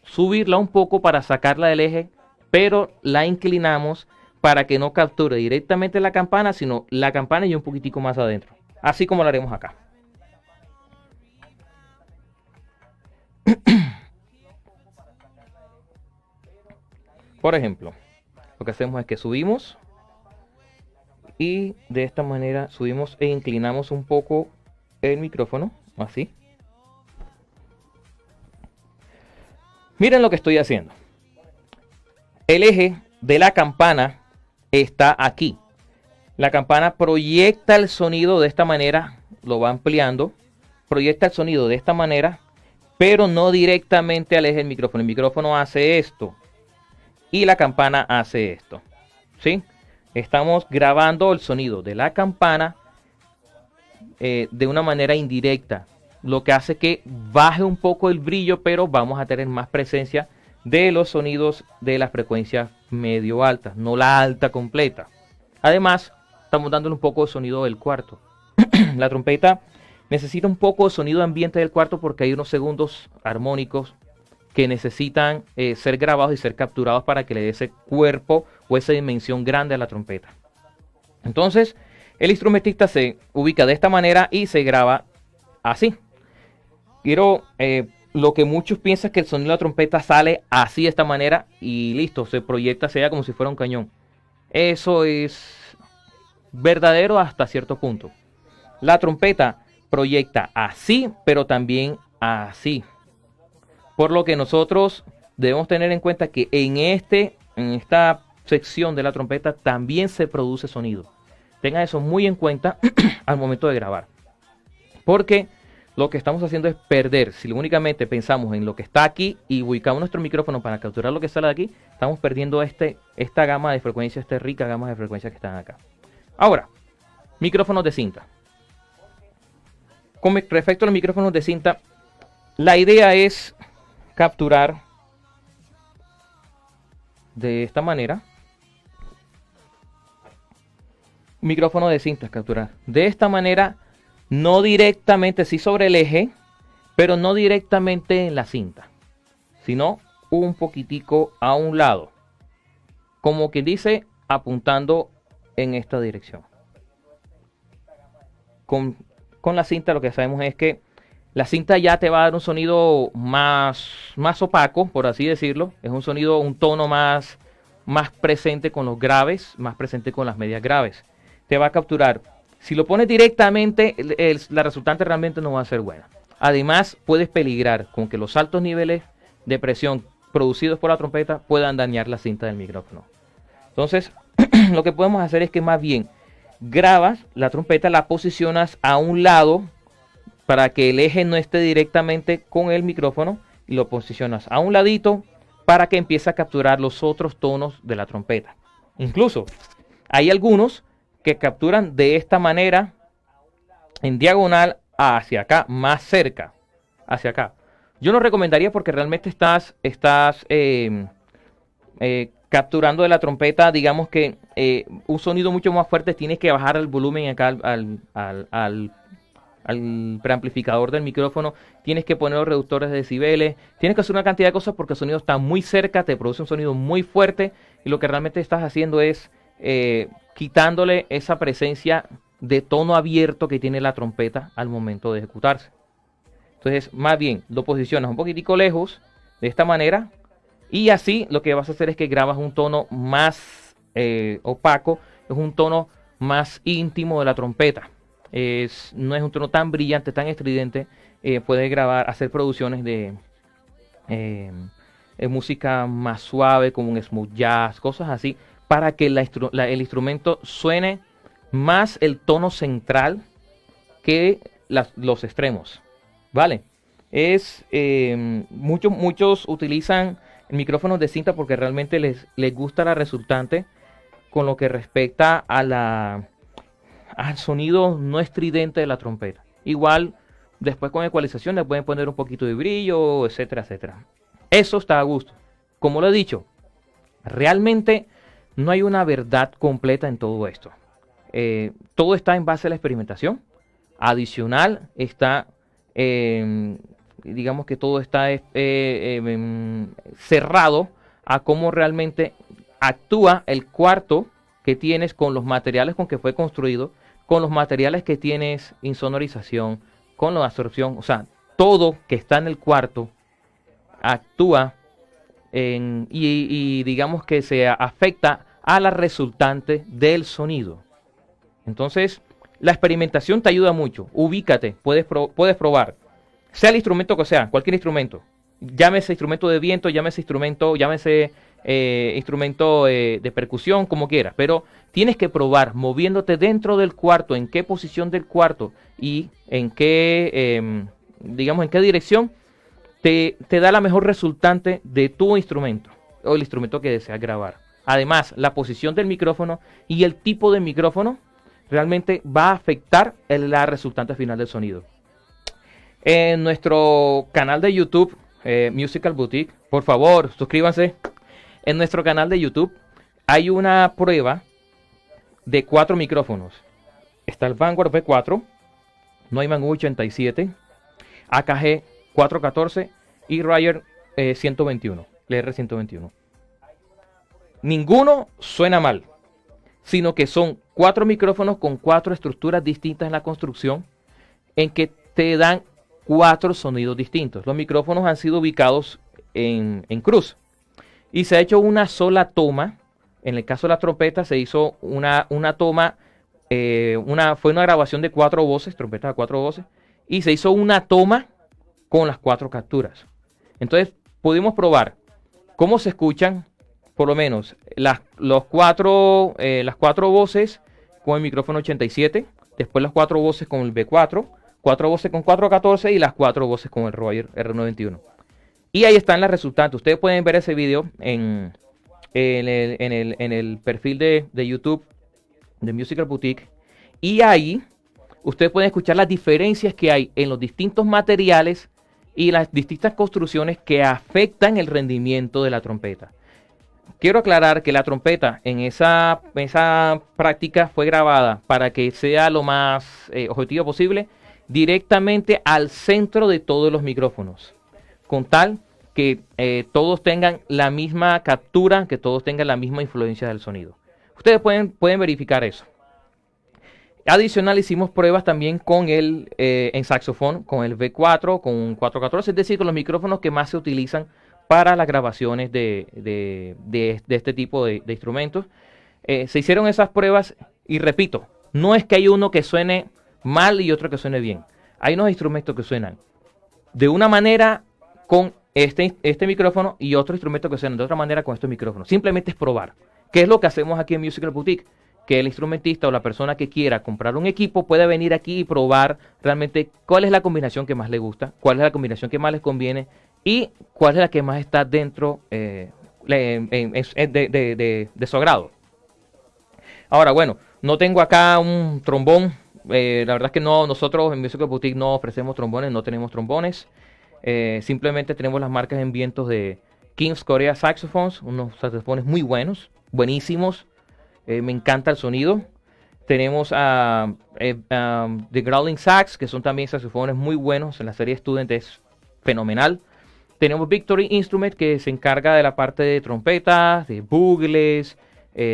subirla un poco para sacarla del eje, pero la inclinamos para que no capture directamente la campana, sino la campana y un poquitico más adentro. Así como lo haremos acá. Por ejemplo, lo que hacemos es que subimos y de esta manera subimos e inclinamos un poco el micrófono, así. Miren lo que estoy haciendo. El eje de la campana está aquí. La campana proyecta el sonido de esta manera, lo va ampliando, proyecta el sonido de esta manera, pero no directamente al eje del micrófono. El micrófono hace esto y la campana hace esto, ¿sí? Estamos grabando el sonido de la campana de una manera indirecta, lo que hace que baje un poco el brillo, pero vamos a tener más presencia de los sonidos de las frecuencias medio altas, no la alta completa. Además, estamos dándole un poco de sonido del cuarto. La trompeta necesita un poco de sonido ambiente del cuarto porque hay unos segundos armónicos que necesitan ser grabados y ser capturados para que le dé ese cuerpo o esa dimensión grande a la trompeta. Entonces, el instrumentista se ubica de esta manera y se graba así. Lo que muchos piensan es que el sonido de la trompeta sale así de esta manera y listo, se proyecta hacia allá como si fuera un cañón. Eso es verdadero hasta cierto punto. La trompeta proyecta así, pero también así. Por lo que nosotros debemos tener en cuenta que en esta sección de la trompeta también se produce sonido. Tengan eso muy en cuenta al momento de grabar. Porque lo que estamos haciendo es perder. Si únicamente pensamos en lo que está aquí y ubicamos nuestro micrófono para capturar lo que sale de aquí, estamos perdiendo esta gama de frecuencias, esta rica gama de frecuencias que están acá. Ahora, micrófonos de cinta. Con respecto a los micrófonos de cinta, la idea es capturar de esta manera. Micrófono de cinta, capturar de esta manera, no directamente, sí sobre el eje, pero no directamente en la cinta, sino un poquitico a un lado, como quien dice, apuntando en esta dirección. Con la cinta lo que sabemos es que la cinta ya te va a dar un sonido más opaco, por así decirlo. Es un sonido, un tono más presente con los graves, más presente con las medias graves. Te va a capturar. Si lo pones directamente, la resultante realmente no va a ser buena. Además, puedes peligrar con que los altos niveles de presión producidos por la trompeta puedan dañar la cinta del micrófono. Entonces, lo que podemos hacer es que más bien grabas la trompeta, la posicionas a un lado para que el eje no esté directamente con el micrófono y lo posicionas a un ladito para que empiece a capturar los otros tonos de la trompeta. Incluso hay algunos que capturan de esta manera en diagonal hacia acá, más cerca, hacia acá. Yo no recomendaría porque realmente estás capturando de la trompeta, digamos que un sonido mucho más fuerte. Tienes que bajar el volumen acá al preamplificador del micrófono, tienes que poner los reductores de decibeles, tienes que hacer una cantidad de cosas porque el sonido está muy cerca, te produce un sonido muy fuerte y lo que realmente estás haciendo es quitándole esa presencia de tono abierto que tiene la trompeta al momento de ejecutarse. Entonces, más bien, lo posicionas un poquitico lejos, de esta manera, y así lo que vas a hacer es que grabas un tono más opaco, es un tono más íntimo de la trompeta. No es un tono tan brillante, tan estridente. Puedes grabar, hacer producciones de música más suave, como un smooth jazz, cosas así, para que el instrumento suene más el tono central que los extremos, ¿vale? Muchos utilizan micrófonos de cinta porque realmente les gusta la resultante con lo que respecta al sonido no estridente de la trompeta. Igual, después con ecualización le pueden poner un poquito de brillo, etcétera, etcétera. Eso está a gusto. Como lo he dicho, realmente no hay una verdad completa en todo esto. Todo está en base a la experimentación. Adicional está, digamos que todo está cerrado a cómo realmente actúa el cuarto que tienes con los materiales con que fue construido, con los materiales que tienes insonorización, con la absorción, o sea, todo que está en el cuarto actúa y digamos que se afecta a la resultante del sonido. Entonces, la experimentación te ayuda mucho. Ubícate, puedes probar, sea el instrumento que sea, cualquier instrumento. Llámese instrumento de viento, llámese instrumento de percusión, como quieras. Pero tienes que probar moviéndote dentro del cuarto, en qué posición del cuarto y en qué, digamos, en qué dirección te da la mejor resultante de tu instrumento o el instrumento que deseas grabar. Además, la posición del micrófono y el tipo de micrófono realmente va a afectar la resultante final del sonido. En nuestro canal de YouTube, Musical Boutique, por favor, suscríbanse. En nuestro canal de YouTube hay una prueba de 4 micrófonos. Está el Vanguard V4, Neumann U87, AKG 414 y Royer 121, LR121. Ninguno suena mal, sino que son 4 micrófonos con 4 estructuras distintas en la construcción, en que te dan 4 sonidos distintos. Los micrófonos han sido ubicados en cruz y se ha hecho una sola toma. En el caso de la trompeta se hizo una toma, fue una grabación de 4 voces, trompeta de 4 voces, y se hizo una toma con las 4 capturas. Entonces pudimos probar cómo se escuchan, por lo menos, las 4 voces con el micrófono 87, después las 4 voces con el B4, 4 voces con 414 y las 4 voces con el Royer R91. Y ahí están las resultantes. Ustedes pueden ver ese video en el perfil de YouTube de Musical Boutique. Y ahí ustedes pueden escuchar las diferencias que hay en los distintos materiales y las distintas construcciones que afectan el rendimiento de la trompeta. Quiero aclarar que la trompeta en esa práctica fue grabada para que sea lo más objetivo posible, directamente al centro de todos los micrófonos, con tal que todos tengan la misma captura, que todos tengan la misma influencia del sonido. Ustedes pueden verificar eso. Adicional, hicimos pruebas también con en saxofón, con el V4, con un 414, es decir, con los micrófonos que más se utilizan para las grabaciones de este tipo de instrumentos. Se hicieron esas pruebas y repito, no es que hay uno que suene mal y otro que suene bien. Hay unos instrumentos que suenan de una manera con este micrófono y otro instrumento que suenan de otra manera con estos micrófonos. Simplemente es probar. ¿Qué es lo que hacemos aquí en Musical Boutique? Que el instrumentista o la persona que quiera comprar un equipo puede venir aquí y probar realmente cuál es la combinación que más le gusta, cuál es la combinación que más les conviene y cuál es la que más está dentro de su agrado. Ahora, bueno, no tengo acá un trombón. La verdad es que nosotros en Musical Boutique no ofrecemos trombones, no tenemos trombones. Simplemente tenemos las marcas en vientos de King's Korea Saxophones, unos saxofones muy buenos, buenísimos. Me encanta el sonido. Tenemos The Growling Sax, que son también saxofones muy buenos. En la serie Student es fenomenal. Tenemos Victory Instrument, que se encarga de la parte de trompetas, de bugles,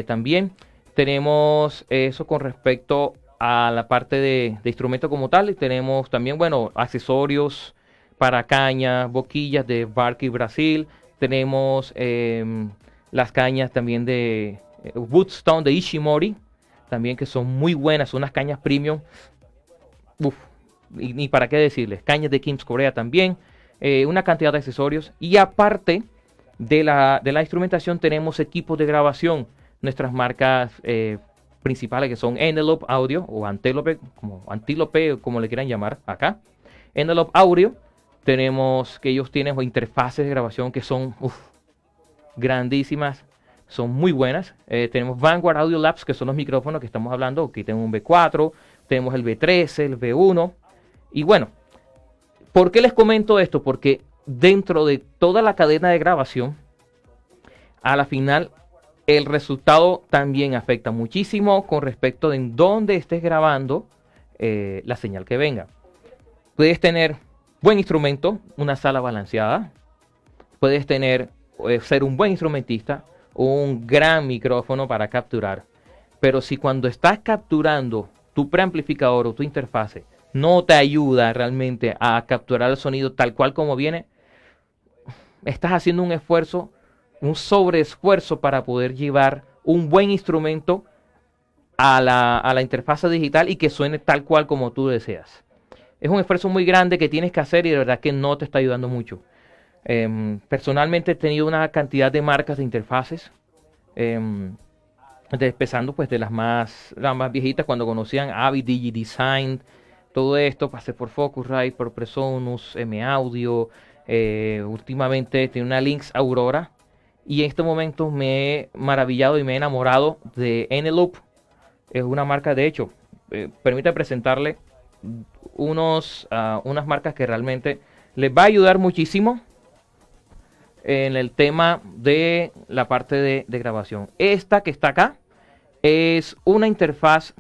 también. Tenemos eso con respecto a la parte de instrumento como tal. Y tenemos también, bueno, accesorios para cañas, boquillas de Barky Brasil. Tenemos las cañas también de Woodstone de Ishimori, también que son muy buenas, son unas cañas premium. Uf, y ni para qué decirles. Cañas de Kim's Korea también. Una cantidad de accesorios. Y aparte de la instrumentación, tenemos equipos de grabación. Nuestras marcas principales, que son Enelope Audio o Antelope, como le quieran llamar acá. Enelope Audio. Tenemos que ellos tienen interfaces de grabación que son grandísimas. Son muy buenas. Tenemos Vanguard Audio Labs, que son los micrófonos que estamos hablando. Aquí tenemos un V4, tenemos el V13, el V1. Y bueno, ¿por qué les comento esto? Porque dentro de toda la cadena de grabación, a la final, el resultado también afecta muchísimo con respecto de en dónde estés grabando la señal que venga. Puedes tener buen instrumento, una sala balanceada. Puedes tener, ser un buen instrumentista, un gran micrófono para capturar. Pero si cuando estás capturando tu preamplificador o tu interfase no te ayuda realmente a capturar el sonido tal cual como viene, estás haciendo un esfuerzo, un sobreesfuerzo para poder llevar un buen instrumento a la interfase digital y que suene tal cual como tú deseas. Es un esfuerzo muy grande que tienes que hacer y de verdad que no te está ayudando mucho. Personalmente he tenido una cantidad de marcas de interfaces, empezando pues de las más viejitas, cuando conocían Avid, DigiDesign, todo esto. Pasé por Focusrite, por Presonus, M Audio, últimamente tiene una Lynx Aurora, y en este momento me he maravillado y me he enamorado de Enelope. Es una marca, de hecho, permítame presentarle unas marcas que realmente les va a ayudar muchísimo en el tema de la parte de grabación. Esta que está acá es una interfaz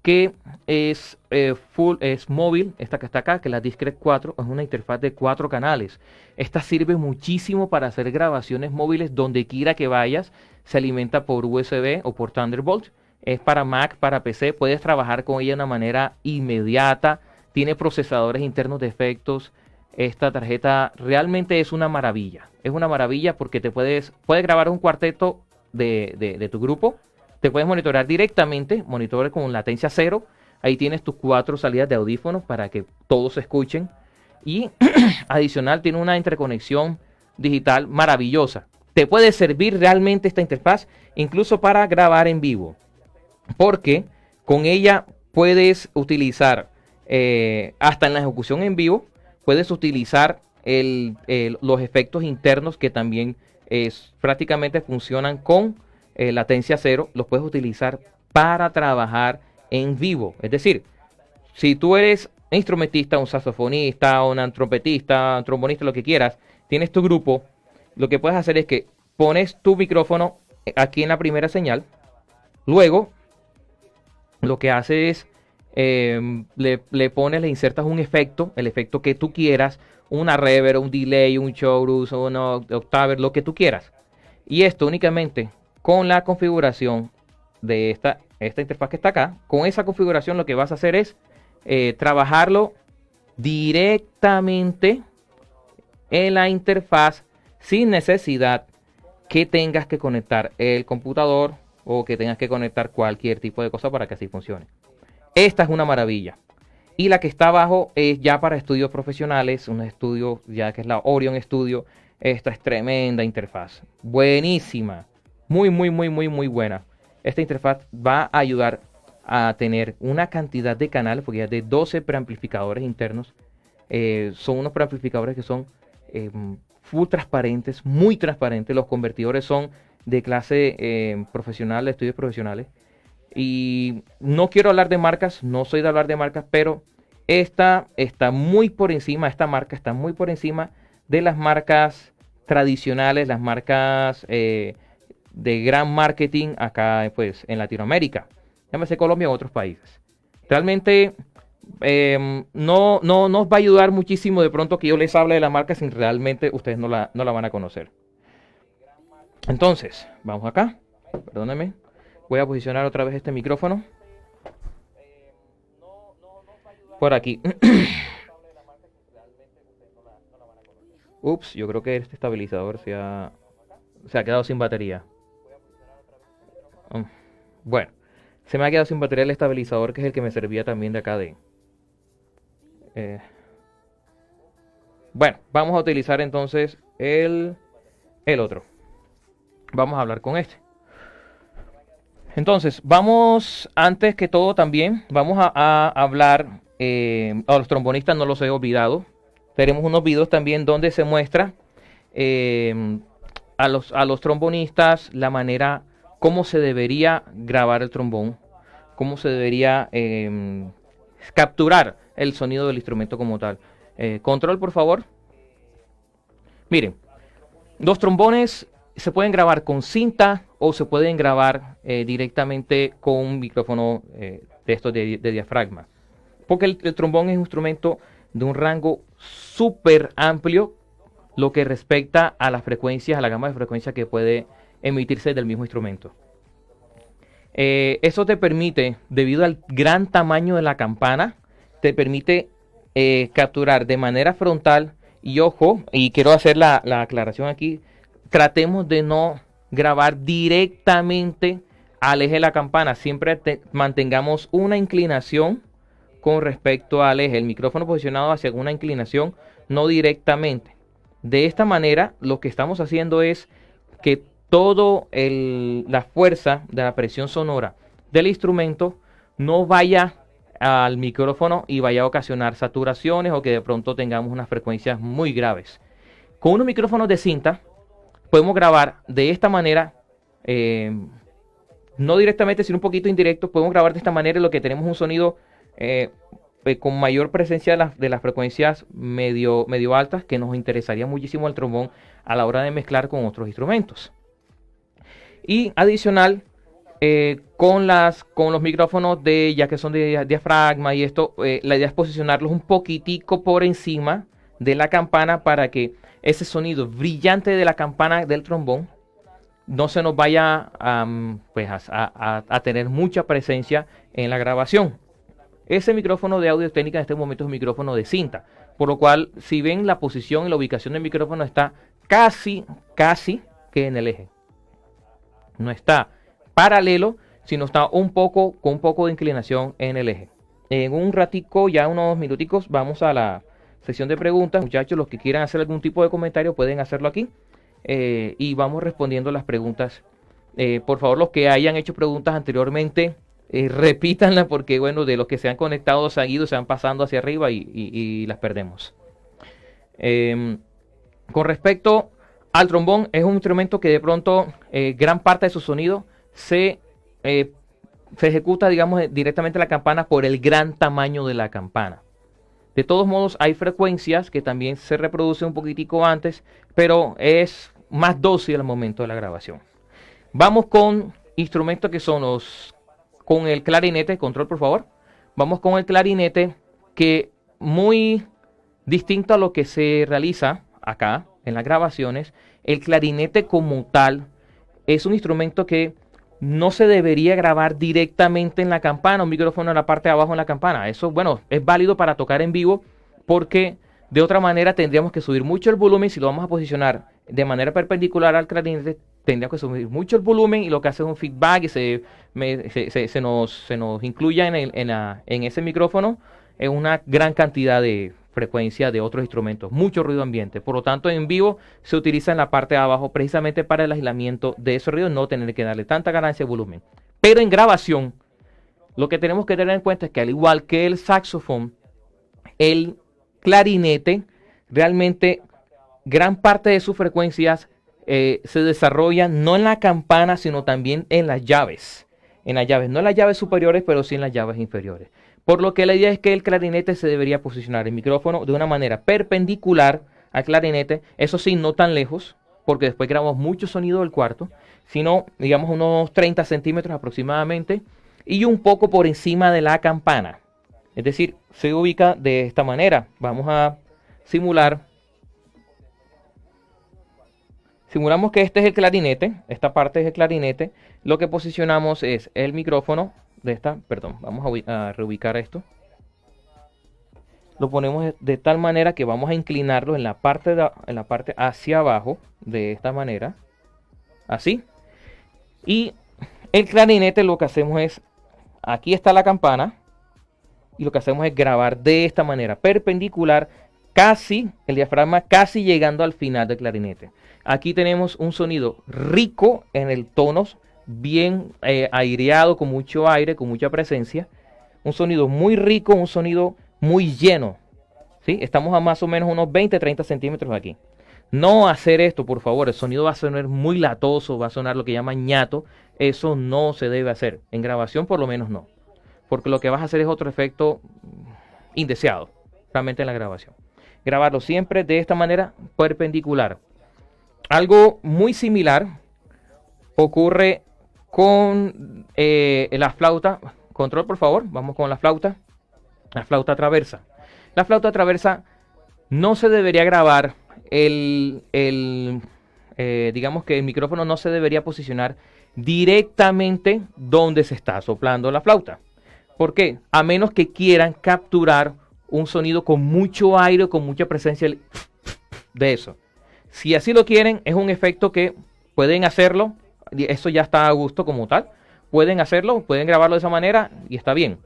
que es es móvil. Esta que está acá, que es la Discret 4, es una interfaz de 4 canales. Esta sirve muchísimo para hacer grabaciones móviles donde quiera que vayas. Se alimenta por USB o por Thunderbolt. Es para Mac, para PC. Puedes trabajar con ella de una manera inmediata. Tiene procesadores internos de efectos. Esta tarjeta realmente es una maravilla. Es una maravilla porque puedes grabar un cuarteto de tu grupo. Te puedes monitorear directamente, monitores con latencia cero. Ahí tienes tus 4 salidas de audífonos para que todos se escuchen. Y adicional tiene una interconexión digital maravillosa. Te puede servir realmente esta interfaz incluso para grabar en vivo, porque con ella puedes utilizar, hasta en la ejecución en vivo, puedes utilizar los efectos internos que también prácticamente funcionan con latencia cero. Los puedes utilizar para trabajar en vivo. Es decir, si tú eres instrumentista, un saxofonista, un trompetista, un trombonista, lo que quieras, tienes tu grupo, lo que puedes hacer es que pones tu micrófono aquí en la primera señal. Luego, lo que haces es le insertas un efecto, el efecto que tú quieras, una reverb, un delay, un chorus, un octave, lo que tú quieras. Y esto únicamente con la configuración de esta interfaz que está acá. Con esa configuración lo que vas a hacer es trabajarlo directamente en la interfaz, sin necesidad que tengas que conectar el computador o que tengas que conectar cualquier tipo de cosa para que así funcione. Esta es una maravilla. Y la que está abajo es ya para estudios profesionales, un estudio ya que es la Orion Studio. Esta es tremenda interfaz, buenísima, muy buena. Esta interfaz va a ayudar a tener una cantidad de canales, porque ya de 12 preamplificadores internos. Son unos preamplificadores que son full transparentes, muy transparentes. Los convertidores son de clase profesional, de estudios profesionales. Y no quiero hablar de marcas, no soy de hablar de marcas, pero esta está muy por encima, esta marca está muy por encima de las marcas tradicionales, las marcas de gran marketing acá pues en Latinoamérica. llámese Colombia u otros países. Realmente no nos va a ayudar muchísimo de pronto que yo les hable de la marca si realmente ustedes no la van a conocer. Entonces, vamos acá, perdónenme, voy a posicionar otra vez este micrófono por aquí. Ups, yo creo que este estabilizador se ha quedado sin batería. Bueno, se me ha quedado sin batería el estabilizador, que es el que me servía también de acá de... Bueno, vamos a utilizar entonces el otro. Vamos a hablar con este. Entonces, vamos, antes que todo también, vamos a hablar, a los trombonistas no los he olvidado. Tenemos unos videos también donde se muestra a los trombonistas la manera, cómo se debería grabar el trombón, cómo se debería capturar el sonido del instrumento como tal. Control, por favor. Miren, los trombones se pueden grabar con cinta o se pueden grabar directamente con un micrófono de estos de diafragma. Porque el trombón es un instrumento de un rango súper amplio lo que respecta a las frecuencias, a la gama de frecuencias que puede emitirse del mismo instrumento. Eso te permite, debido al gran tamaño de la campana, te permite capturar de manera frontal. Y ojo, y quiero hacer la aclaración aquí, tratemos de no grabar directamente al eje de la campana. Siempre mantengamos una inclinación con respecto al eje, el micrófono posicionado hacia una inclinación, no directamente. De esta manera, lo que estamos haciendo es que toda la fuerza de la presión sonora del instrumento no vaya al micrófono y vaya a ocasionar saturaciones o que de pronto tengamos unas frecuencias muy graves. Con unos micrófonos de cinta podemos grabar de esta manera, no directamente sino un poquito indirecto. Podemos grabar de esta manera, lo que tenemos un sonido con mayor presencia de las frecuencias medio altas, que nos interesaría muchísimo el trombón a la hora de mezclar con otros instrumentos. Y adicional, con los micrófonos ya que son de diafragma y esto, la idea es posicionarlos un poquitico por encima de la campana para que ese sonido brillante de la campana del trombón no se nos vaya a tener mucha presencia en la grabación. Ese micrófono de Audio Técnica en este momento es un micrófono de cinta, por lo cual si ven la posición y la ubicación del micrófono está casi que en el eje. No está paralelo, sino está con un poco de inclinación en el eje. En un ratico, ya unos minuticos, vamos a la sección de preguntas. Muchachos, los que quieran hacer algún tipo de comentario pueden hacerlo aquí. Y vamos respondiendo las preguntas. Por favor, los que hayan hecho preguntas anteriormente, repítanlas porque, bueno, de los que se han conectado seguido se van pasando hacia arriba y las perdemos. Con respecto al trombón, es un instrumento que de pronto gran parte de su sonido se ejecuta, digamos, directamente la campana por el gran tamaño de la campana. De todos modos, hay frecuencias que también se reproducen un poquitico antes, pero es más dócil al momento de la grabación. Vamos con instrumentos que son con el clarinete. Control, por favor. Vamos con el clarinete, que muy distinto a lo que se realiza acá en las grabaciones. El clarinete como tal es un instrumento que no se debería grabar directamente en la campana, un micrófono en la parte de abajo en la campana. Eso, bueno, es válido para tocar en vivo, porque de otra manera tendríamos que subir mucho el volumen. Si lo vamos a posicionar de manera perpendicular al clarinete, tendríamos que subir mucho el volumen, y lo que hace es un feedback y se nos incluya en ese micrófono en una gran cantidad de frecuencia de otros instrumentos, mucho ruido ambiente. Por lo tanto, en vivo se utiliza en la parte de abajo precisamente para el aislamiento de esos ruidos, no tener que darle tanta ganancia de volumen. Pero en grabación, lo que tenemos que tener en cuenta es que, al igual que el saxofón, el clarinete, realmente gran parte de sus frecuencias se desarrollan no en la campana, sino también en las llaves. No en las llaves superiores, pero sí en las llaves inferiores. Por lo que la idea es que el clarinete se debería posicionar el micrófono de una manera perpendicular al clarinete. Eso sí, no tan lejos, porque después grabamos mucho sonido del cuarto, sino, digamos, unos 30 centímetros aproximadamente. y un poco por encima de la campana. Es decir, se ubica de esta manera. Vamos a simular. Simulamos que este es el clarinete, esta parte es el clarinete. Lo que posicionamos es el micrófono de esta, perdón, vamos a reubicar esto. Lo ponemos de tal manera que vamos a inclinarlo en la parte hacia abajo, de esta manera, así. Y el clarinete lo que hacemos es, aquí está la campana, y lo que hacemos es grabar de esta manera, perpendicular, casi, el diafragma casi llegando al final del clarinete. Aquí tenemos un sonido rico en el tonos, bien aireado, con mucho aire, con mucha presencia. Un sonido muy rico, un sonido muy lleno. ¿Sí? Estamos a más o menos unos 20-30 centímetros de aquí. No hacer esto, por favor. El sonido va a sonar muy latoso, va a sonar lo que llaman ñato. Eso no se debe hacer. En grabación por lo menos no. Porque lo que vas a hacer es otro efecto indeseado, realmente en la grabación. Grabarlo siempre de esta manera, perpendicular. Algo muy similar ocurre con la flauta. Control, por favor. Vamos con la flauta. La flauta traversa. La flauta traversa no se debería grabar. Digamos que el micrófono no se debería posicionar directamente donde se está soplando la flauta. ¿Por qué? A menos que quieran capturar un sonido con mucho aire, con mucha presencia de eso. Si así lo quieren, es un efecto que pueden hacerlo. Eso ya está a gusto como tal. Pueden hacerlo, pueden grabarlo de esa manera y está bien.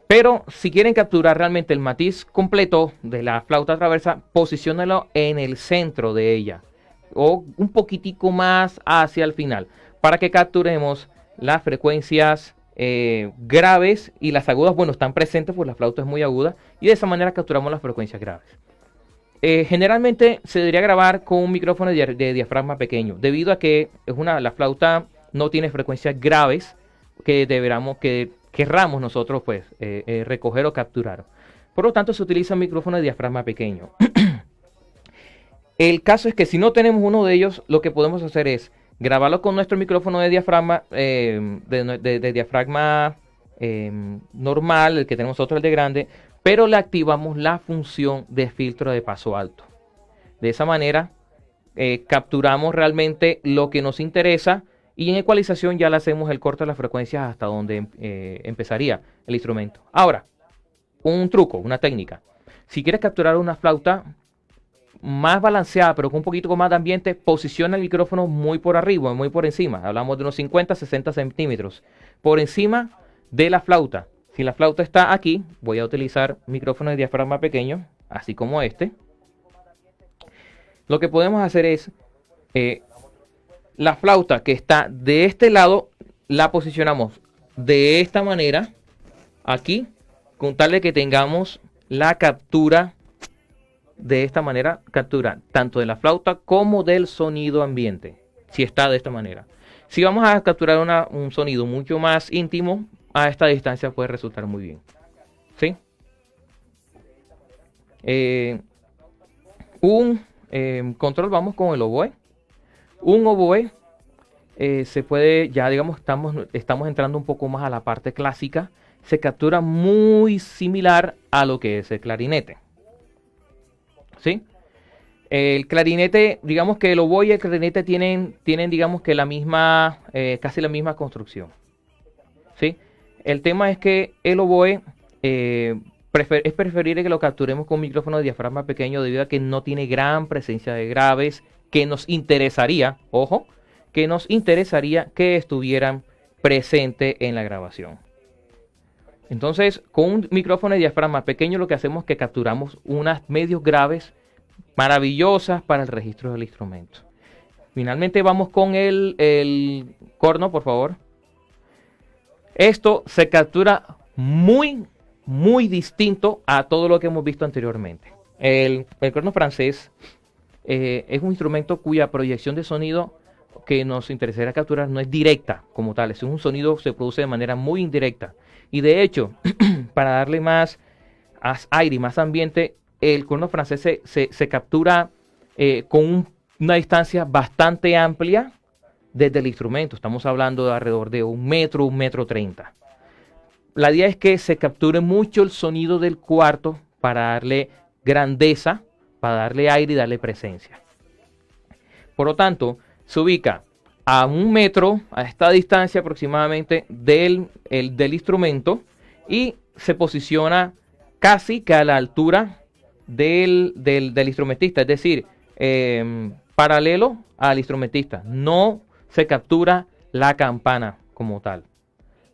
Pero si quieren capturar realmente el matiz completo de la flauta traversa, posiciónenlo en el centro de ella. O un poquitico más hacia el final. Para que capturemos las frecuencias graves y las agudas. Bueno, están presentes porque la flauta es muy aguda. Y de esa manera capturamos las frecuencias graves. Generalmente se debería grabar con un micrófono de diafragma pequeño, debido a que la flauta no tiene frecuencias graves que querramos nosotros pues recoger o capturar. Por lo tanto, se utiliza un micrófono de diafragma pequeño. El caso es que si no tenemos uno de ellos, lo que podemos hacer es grabarlo con nuestro micrófono de diafragma, normal, el que tenemos nosotros, el de grande, pero le activamos la función de filtro de paso alto. De esa manera capturamos realmente lo que nos interesa y en ecualización ya le hacemos el corte de las frecuencias hasta donde empezaría el instrumento. Ahora, un truco, una técnica. Si quieres capturar una flauta más balanceada, pero con un poquito más de ambiente, posiciona el micrófono muy por arriba, muy por encima. Hablamos de unos 50-60 centímetros por encima de la flauta. Si la flauta está aquí, voy a utilizar micrófono de diafragma pequeño, así como este. Lo que podemos hacer es, la flauta que está de este lado, la posicionamos de esta manera, aquí, con tal de que tengamos la captura de esta manera, captura tanto de la flauta como del sonido ambiente, si está de esta manera. Si vamos a capturar un sonido mucho más íntimo, a esta distancia puede resultar muy bien. ¿Sí? Control, vamos con el oboe. Un oboe se puede, ya digamos, estamos entrando un poco más a la parte clásica. Se captura muy similar a lo que es el clarinete. ¿Sí? El clarinete, digamos que el oboe y el clarinete tienen digamos que casi la misma construcción. ¿Sí? El tema es que el oboe es preferible que lo capturemos con un micrófono de diafragma pequeño debido a que no tiene gran presencia de graves, que nos interesaría, ojo, que nos interesaría que estuvieran presentes en la grabación. Entonces, con un micrófono de diafragma pequeño lo que hacemos es que capturamos unas medios graves maravillosas para el registro del instrumento. Finalmente vamos con el corno, por favor. Esto se captura muy, muy distinto a todo lo que hemos visto anteriormente. El corno francés es un instrumento cuya proyección de sonido que nos interesará capturar no es directa como tal. Es un sonido que se produce de manera muy indirecta. Y de hecho, para darle más aire y más ambiente, el corno francés se captura con una distancia bastante amplia desde el instrumento. Estamos hablando de alrededor de 1 metro, 1,30 m. la idea es que se capture mucho el sonido del cuarto para darle grandeza, para darle aire y darle presencia. Por lo tanto, se ubica a 1 metro, a esta distancia aproximadamente del instrumento, y se posiciona casi que a la altura del instrumentista, es decir, paralelo al instrumentista. No se captura la campana como tal.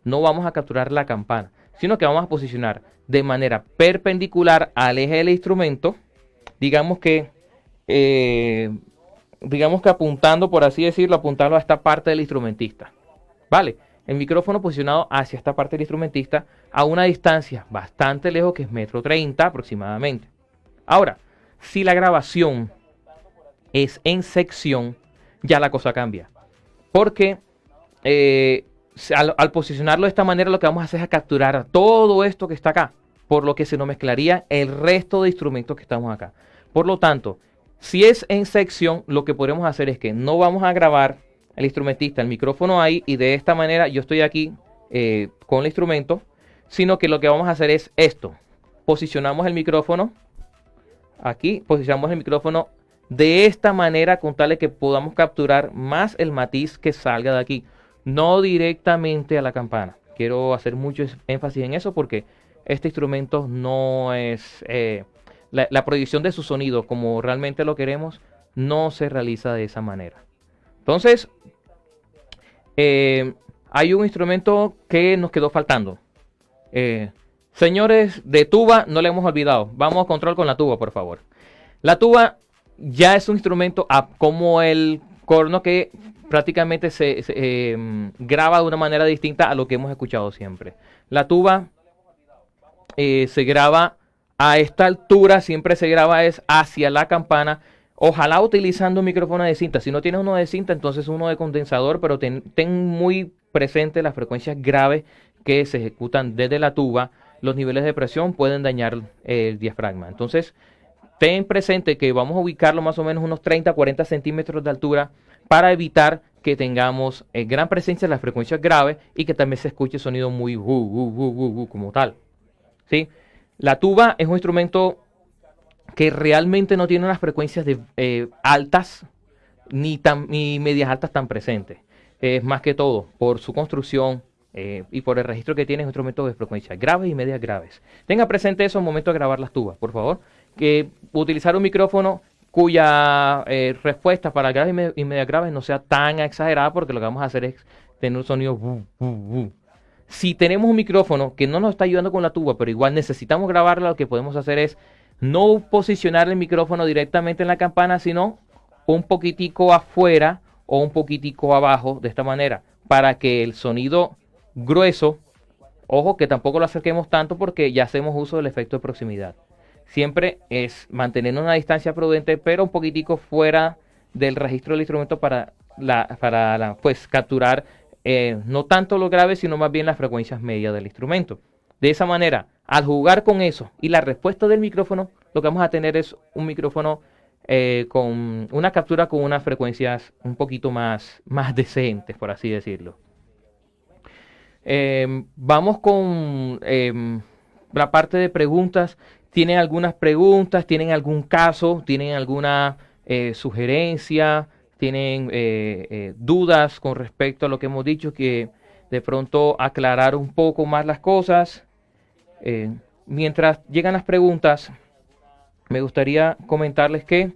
No vamos a capturar la campana, sino que vamos a posicionar de manera perpendicular al eje del instrumento, digamos que apuntando, por así decirlo, apuntando a esta parte del instrumentista. Vale, el micrófono posicionado hacia esta parte del instrumentista a una distancia bastante lejos, que es 1,30 m aproximadamente. Ahora, si la grabación es en sección, ya la cosa cambia. Porque al posicionarlo de esta manera, lo que vamos a hacer es capturar todo esto que está acá, por lo que se nos mezclaría el resto de instrumentos que estamos acá. Por lo tanto, si es en sección, lo que podemos hacer es que no vamos a grabar el instrumentista, el micrófono ahí, y de esta manera yo estoy aquí con el instrumento, sino que lo que vamos a hacer es esto. Posicionamos el micrófono aquí, posicionamos el micrófono de esta manera, con tal de que podamos capturar más el matiz que salga de aquí, no directamente a la campana. Quiero hacer mucho énfasis en eso, porque este instrumento no es la proyección de su sonido como realmente lo queremos, no se realiza de esa manera. Entonces, hay un instrumento que nos quedó faltando. Señores de tuba, no le hemos olvidado. Vamos a control con la tuba, por favor. La tuba ya es un instrumento como el corno, que prácticamente se graba de una manera distinta a lo que hemos escuchado siempre. La tuba se graba a esta altura, siempre se graba es hacia la campana. Ojalá utilizando un micrófono de cinta. Si no tienes uno de cinta, entonces uno de condensador, pero ten muy presente las frecuencias graves que se ejecutan desde la tuba. Los niveles de presión pueden dañar el diafragma. Entonces, ten presente que vamos a ubicarlo más o menos unos 30-40 centímetros de altura, para evitar que tengamos gran presencia de las frecuencias graves y que también se escuche sonido muy como tal. ¿Sí? La tuba es un instrumento que realmente no tiene unas frecuencias altas ni medias altas tan presentes. Es más que todo por su construcción y por el registro que tiene, es un instrumento de frecuencias graves y medias graves. Tenga presente eso al momento de grabar las tubas, por favor. Que utilizar un micrófono cuya respuesta para graves y medias graves no sea tan exagerada, porque lo que vamos a hacer es tener un sonido Si tenemos un micrófono que no nos está ayudando con la tuba, pero igual necesitamos grabarla, lo que podemos hacer es no posicionar el micrófono directamente en la campana, sino un poquitico afuera o un poquitico abajo, de esta manera, para que el sonido grueso, ojo que tampoco lo acerquemos tanto, porque ya hacemos uso del efecto de proximidad. Siempre es mantener una distancia prudente, pero un poquitico fuera del registro del instrumento para pues capturar no tanto lo grave, sino más bien las frecuencias medias del instrumento. De esa manera, al jugar con eso y la respuesta del micrófono, lo que vamos a tener es un micrófono con una captura con unas frecuencias un poquito más decentes, por así decirlo. Vamos con la parte de preguntas. ¿Tienen algunas preguntas? ¿Tienen algún caso? ¿Tienen alguna sugerencia? ¿Tienen dudas con respecto a lo que hemos dicho? Que de pronto aclarar un poco más las cosas. Mientras llegan las preguntas, me gustaría comentarles que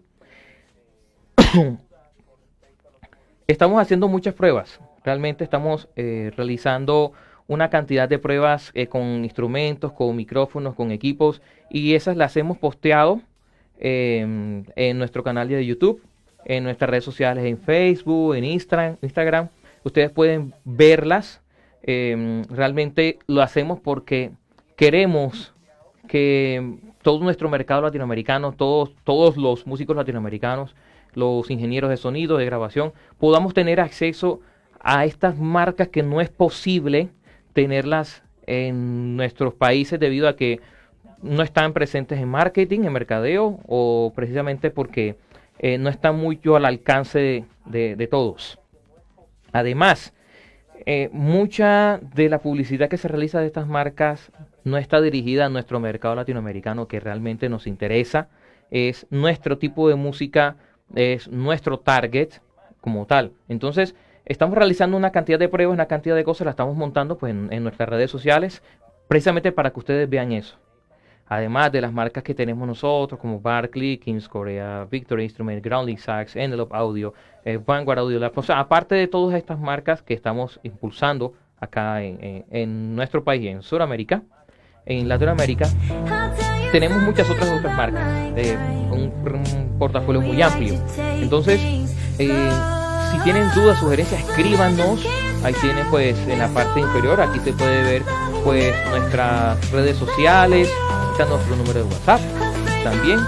estamos haciendo muchas pruebas. Realmente estamos realizando una cantidad de pruebas con instrumentos, con micrófonos, con equipos, y esas las hemos posteado en nuestro canal de YouTube, en nuestras redes sociales, en Facebook, en Instagram. Ustedes pueden verlas. Realmente lo hacemos porque queremos que todo nuestro mercado latinoamericano, todos los músicos latinoamericanos, los ingenieros de sonido, de grabación, podamos tener acceso a estas marcas que no es posible tenerlas en nuestros países, debido a que no están presentes en marketing, en mercadeo, o precisamente porque no están mucho al alcance de todos. Además, Mucha de la publicidad que se realiza de estas marcas no está dirigida a nuestro mercado latinoamericano, que realmente nos interesa. Es nuestro tipo de música, es nuestro target como tal. Entonces, estamos realizando una cantidad de pruebas, una cantidad de cosas, la estamos montando pues, en nuestras redes sociales, precisamente para que ustedes vean eso. Además de las marcas que tenemos nosotros, como Barclay, Kings Korea, Victory Instrument, Groundlink Sax, Envelope Audio, Vanguard Audio Lab. O sea, aparte de todas estas marcas que estamos impulsando acá en nuestro país, en Sudamérica, en Latinoamérica, tenemos muchas otras marcas, un portafolio muy amplio. Entonces, si tienen dudas, sugerencias, escríbanos. Ahí tienen pues en la parte inferior, aquí se puede ver pues nuestras redes sociales, está nuestro número de WhatsApp también.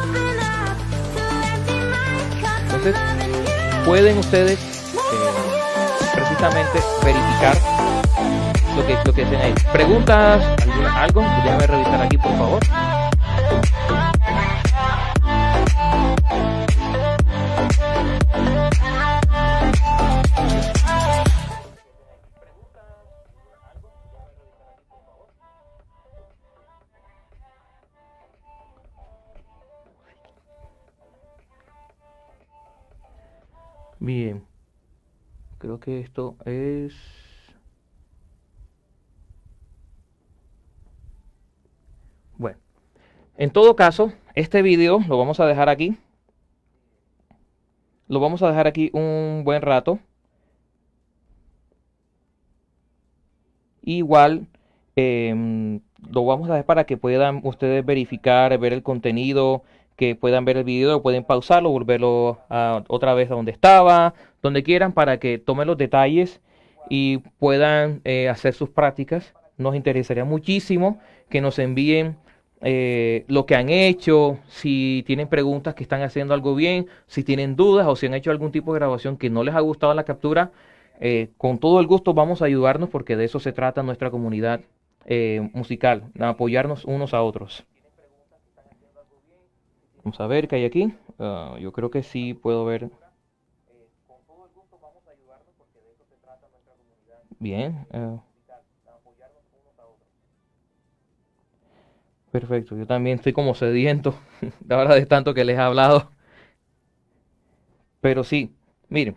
Entonces pueden ustedes precisamente verificar lo que hacen ahí. ¿Preguntas? ¿Algo? Déjame revisar aquí, por favor. Bien, creo que esto es... Bueno, en todo caso, este video lo vamos a dejar aquí. Lo vamos a dejar aquí un buen rato. Igual lo vamos a dejar para que puedan ustedes verificar, ver el contenido, que puedan ver el video, pueden pausarlo, volverlo otra vez a donde estaba, donde quieran, para que tomen los detalles y puedan hacer sus prácticas. Nos interesaría muchísimo que nos envíen lo que han hecho, si tienen preguntas que están haciendo algo bien, si tienen dudas o si han hecho algún tipo de grabación que no les ha gustado la captura. Con todo el gusto vamos a ayudarnos porque de eso se trata nuestra comunidad musical, apoyarnos unos a otros. Vamos a ver qué hay aquí. Yo creo que sí puedo ver. Bien. Perfecto. Yo también estoy como sediento, la verdad de tanto que les he hablado. Pero sí, miren,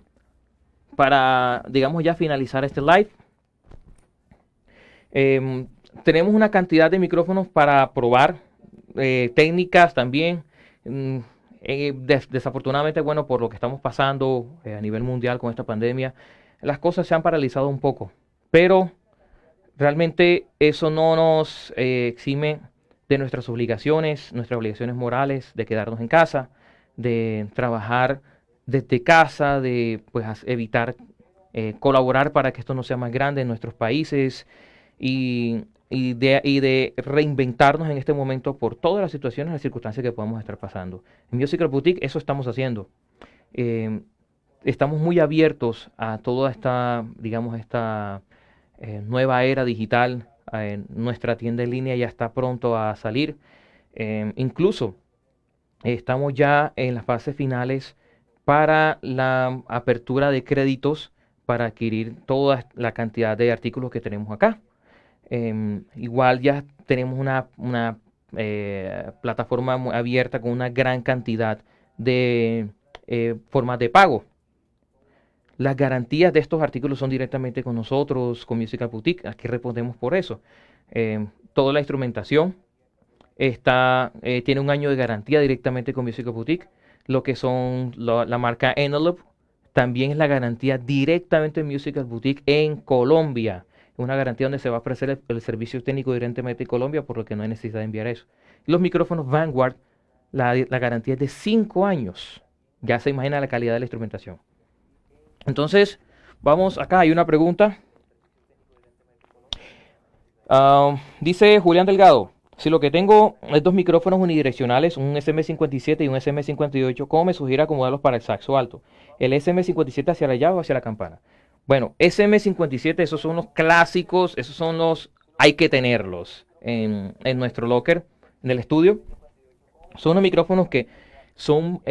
para, digamos, ya finalizar este live, em, tenemos una cantidad de micrófonos para probar, técnicas también. Mm, Desafortunadamente, bueno, por lo que estamos pasando a nivel mundial con esta pandemia, las cosas se han paralizado un poco. Pero realmente eso no nos exime de nuestras obligaciones morales, de quedarnos en casa, de trabajar desde casa, de pues evitar colaborar para que esto no sea más grande en nuestros países y de reinventarnos en este momento por todas las situaciones, las circunstancias que podemos estar pasando. En Musical Boutique eso estamos haciendo. Eh, Estamos muy abiertos a toda esta, digamos, esta nueva era digital. Nuestra tienda en línea ya está pronto a salir. Incluso estamos ya en las fases finales para la apertura de créditos para adquirir toda la cantidad de artículos que tenemos acá. Igual ya tenemos una plataforma abierta con una gran cantidad de formas de pago. Las garantías de estos artículos son directamente con nosotros, con Musical Boutique. Aquí respondemos por eso. Toda la instrumentación tiene un año de garantía directamente con Musical Boutique. Lo que son la marca Enelope también es la garantía directamente en Musical Boutique en Colombia. Es una garantía donde se va a ofrecer el servicio técnico directamente en Colombia, por lo que no hay necesidad de enviar eso. Los micrófonos Vanguard, la garantía es de 5 años. Ya se imagina la calidad de la instrumentación. Entonces, vamos acá, hay una pregunta. Dice Julián Delgado, si lo que tengo es dos micrófonos unidireccionales, un SM57 y un SM58, ¿cómo me sugiere acomodarlos para el saxo alto? ¿El SM57 hacia la llave o hacia la campana? Bueno, SM57, esos son los clásicos, esos son los, hay que tenerlos en nuestro locker, en el estudio. Son unos micrófonos que son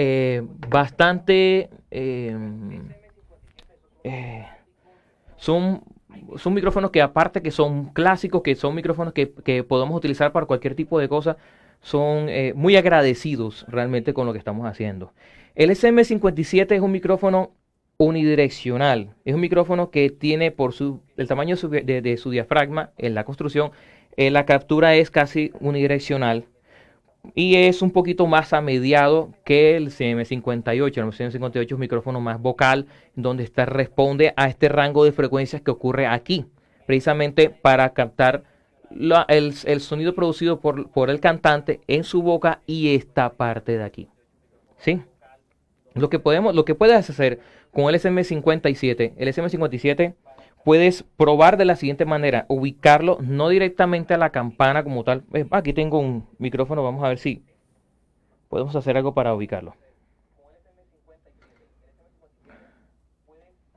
bastante... son son micrófonos que aparte que son clásicos, que son micrófonos que podemos utilizar para cualquier tipo de cosa, son muy agradecidos realmente con lo que estamos haciendo. El SM57 es un micrófono unidireccional. Es un micrófono que tiene por el tamaño de su diafragma en la construcción, la captura es casi unidireccional y es un poquito más amediado que el CM58. El CM58 es un micrófono más vocal, donde responde a este rango de frecuencias que ocurre aquí, precisamente para captar el sonido producido por el cantante en su boca y esta parte de aquí. ¿Sí? Lo que puedes hacer con el SM57 puedes probar de la siguiente manera, ubicarlo no directamente a la campana como tal. Aquí tengo un micrófono, vamos a ver si podemos hacer algo para ubicarlo.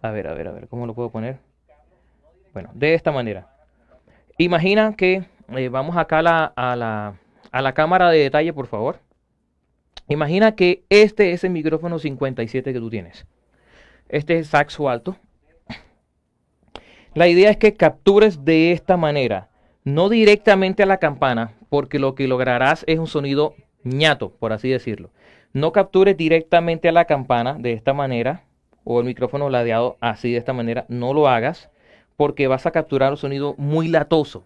A ver, ¿cómo lo puedo poner? Bueno, de esta manera. Imagina que vamos acá a la cámara de detalle, por favor. Imagina que este es el micrófono 57 que tú tienes. Este es saxo alto. La idea es que captures de esta manera, no directamente a la campana, porque lo que lograrás es un sonido ñato, por así decirlo. No captures directamente a la campana de esta manera, o el micrófono ladeado así de esta manera, no lo hagas, porque vas a capturar un sonido muy latoso.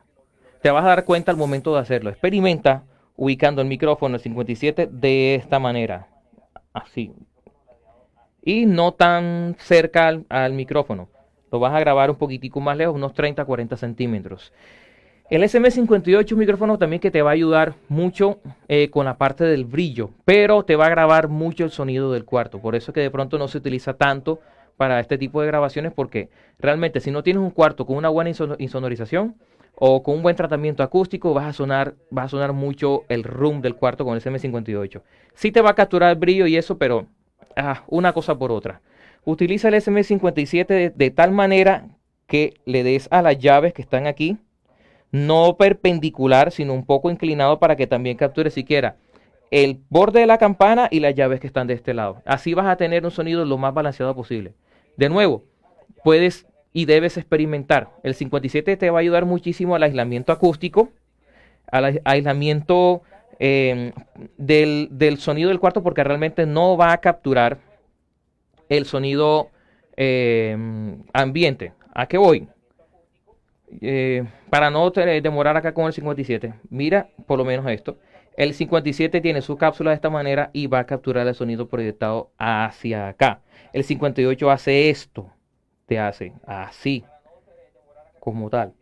Te vas a dar cuenta al momento de hacerlo. Experimenta ubicando el micrófono 57 de esta manera, así, y no tan cerca al micrófono. Lo vas a grabar un poquitico más lejos, unos 30-40 centímetros. El SM58 es un micrófono también que te va a ayudar mucho con la parte del brillo, pero te va a grabar mucho el sonido del cuarto. Por eso es que de pronto no se utiliza tanto para este tipo de grabaciones, porque realmente si no tienes un cuarto con una buena insonorización o con un buen tratamiento acústico, va a sonar mucho el room del cuarto con el SM58. Sí te va a capturar el brillo y eso, pero una cosa por otra. Utiliza el SM57 de tal manera que le des a las llaves que están aquí, no perpendicular, sino un poco inclinado para que también capture siquiera el borde de la campana y las llaves que están de este lado. Así vas a tener un sonido lo más balanceado posible. De nuevo, puedes y debes experimentar. El 57 te va a ayudar muchísimo al aislamiento acústico, al aislamiento del sonido del cuarto, porque realmente no va a capturar el sonido ambiente. ¿A qué voy? Para no demorar acá con el 57, mira por lo menos esto. El 57 tiene su cápsula de esta manera y va a capturar el sonido proyectado hacia acá. El 58 hace esto, te hace así, como tal.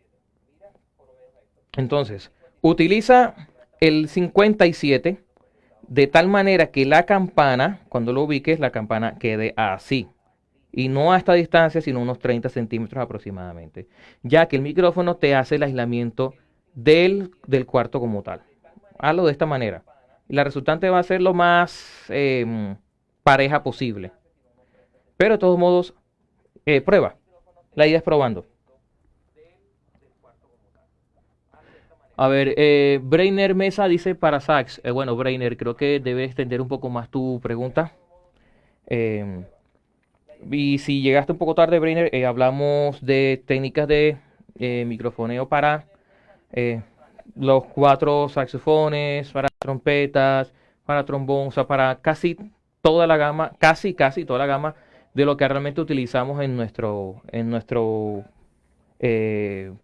Entonces, utiliza el 57 de tal manera que la campana, cuando lo ubiques, la campana quede así. Y no a esta distancia, sino unos 30 centímetros aproximadamente. Ya que el micrófono te hace el aislamiento del cuarto como tal. Hazlo de esta manera. Y la resultante va a ser lo más pareja posible. Pero de todos modos, prueba. La idea es probando. A ver, Brainer Mesa dice para sax. Bueno, Brainer, creo que debes extender un poco más tu pregunta. Y si llegaste un poco tarde, Brainer, hablamos de técnicas de microfoneo para los 4 saxofones, para trompetas, para trombón, o sea, para casi toda la gama, casi toda la gama de lo que realmente utilizamos en nuestro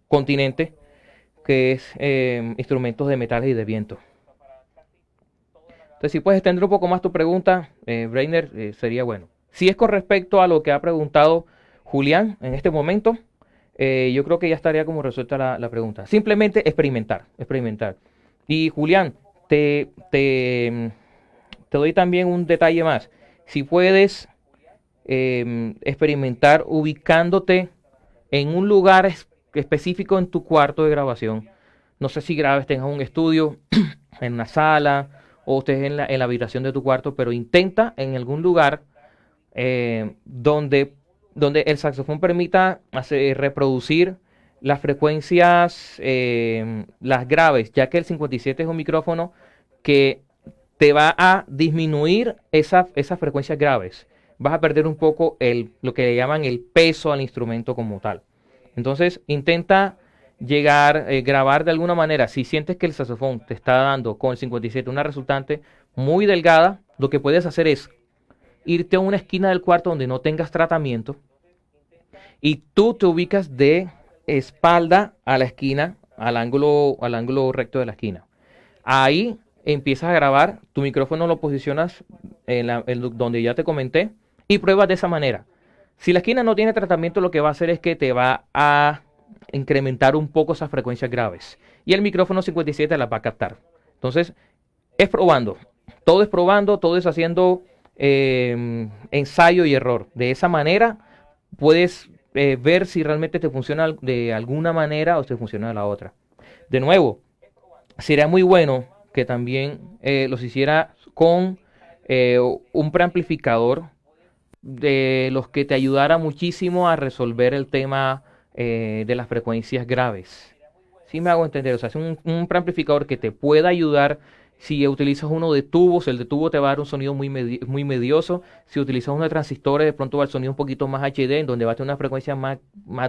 continente, que es instrumentos de metales y de viento. Entonces, si puedes extender un poco más tu pregunta, Brainer, sería bueno. Si es con respecto a lo que ha preguntado Julián en este momento, yo creo que ya estaría como resuelta la pregunta. Simplemente experimentar. Y Julián, te doy también un detalle más. Si puedes experimentar ubicándote en un lugar específico en tu cuarto de grabación. No sé si grabes, tengas un estudio, en una sala, o estés en la habitación de tu cuarto, pero intenta en algún lugar donde el saxofón permita reproducir las frecuencias, las graves, ya que el 57 es un micrófono que te va a disminuir esas frecuencias graves. Vas a perder un poco lo que le llaman el peso al instrumento como tal. Entonces intenta grabar de alguna manera. Si sientes que el saxofón te está dando con el 57 una resultante muy delgada, lo que puedes hacer es irte a una esquina del cuarto donde no tengas tratamiento y tú te ubicas de espalda a la esquina, al ángulo recto de la esquina. Ahí empiezas a grabar, tu micrófono lo posicionas donde ya te comenté y pruebas de esa manera. Si la esquina no tiene tratamiento, lo que va a hacer es que te va a incrementar un poco esas frecuencias graves. Y el micrófono 57 las va a captar. Entonces, es probando. Todo es haciendo ensayo y error. De esa manera puedes ver si realmente te funciona de alguna manera o te funciona de la otra. De nuevo, sería muy bueno que también los hiciera con un preamplificador de los que te ayudara muchísimo a resolver el tema de las frecuencias graves. Si me hago entender, o sea, es un preamplificador que te pueda ayudar. Si utilizas uno de tubos, el de tubo te va a dar un sonido muy medioso. Si utilizas uno de transistores, de pronto va el sonido un poquito más HD, en donde va a tener una frecuencia más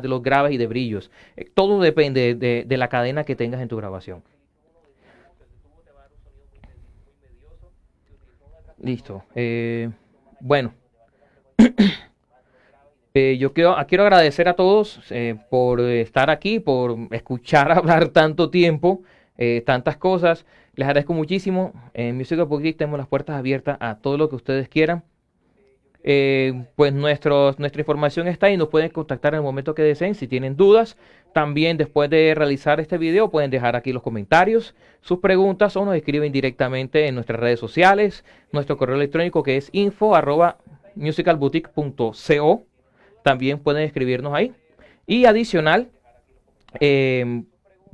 de los graves y de brillos. Todo depende de la cadena que tengas en tu grabación. Listo. Bueno, yo quiero agradecer a todos por estar aquí, por escuchar hablar tanto tiempo, tantas cosas. Les agradezco muchísimo. En Musical Boutique tenemos las puertas abiertas a todo lo que ustedes quieran. Pues nuestra información está ahí, nos pueden contactar en el momento que deseen si tienen dudas. También después de realizar este video pueden dejar aquí los comentarios, sus preguntas o nos escriben directamente en nuestras redes sociales, nuestro correo electrónico que es info@musicalboutique.co. También pueden escribirnos ahí. Y adicional, eh,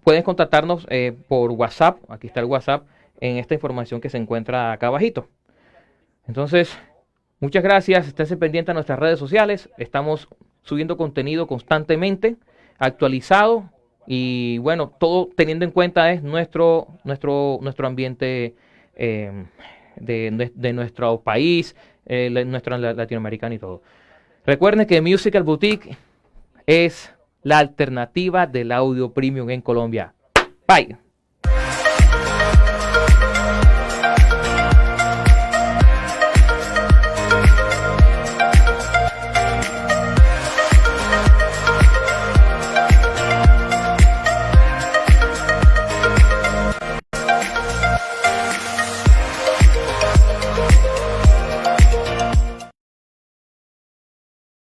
pueden contactarnos por WhatsApp, aquí está el WhatsApp, en esta información que se encuentra acá abajito. Entonces, muchas gracias, esténse pendientes a nuestras redes sociales, estamos subiendo contenido constantemente, actualizado y bueno, todo teniendo en cuenta es nuestro ambiente de nuestro país, nuestro latinoamericano y todo. Recuerden que Musical Boutique es la alternativa del audio premium en Colombia. Bye.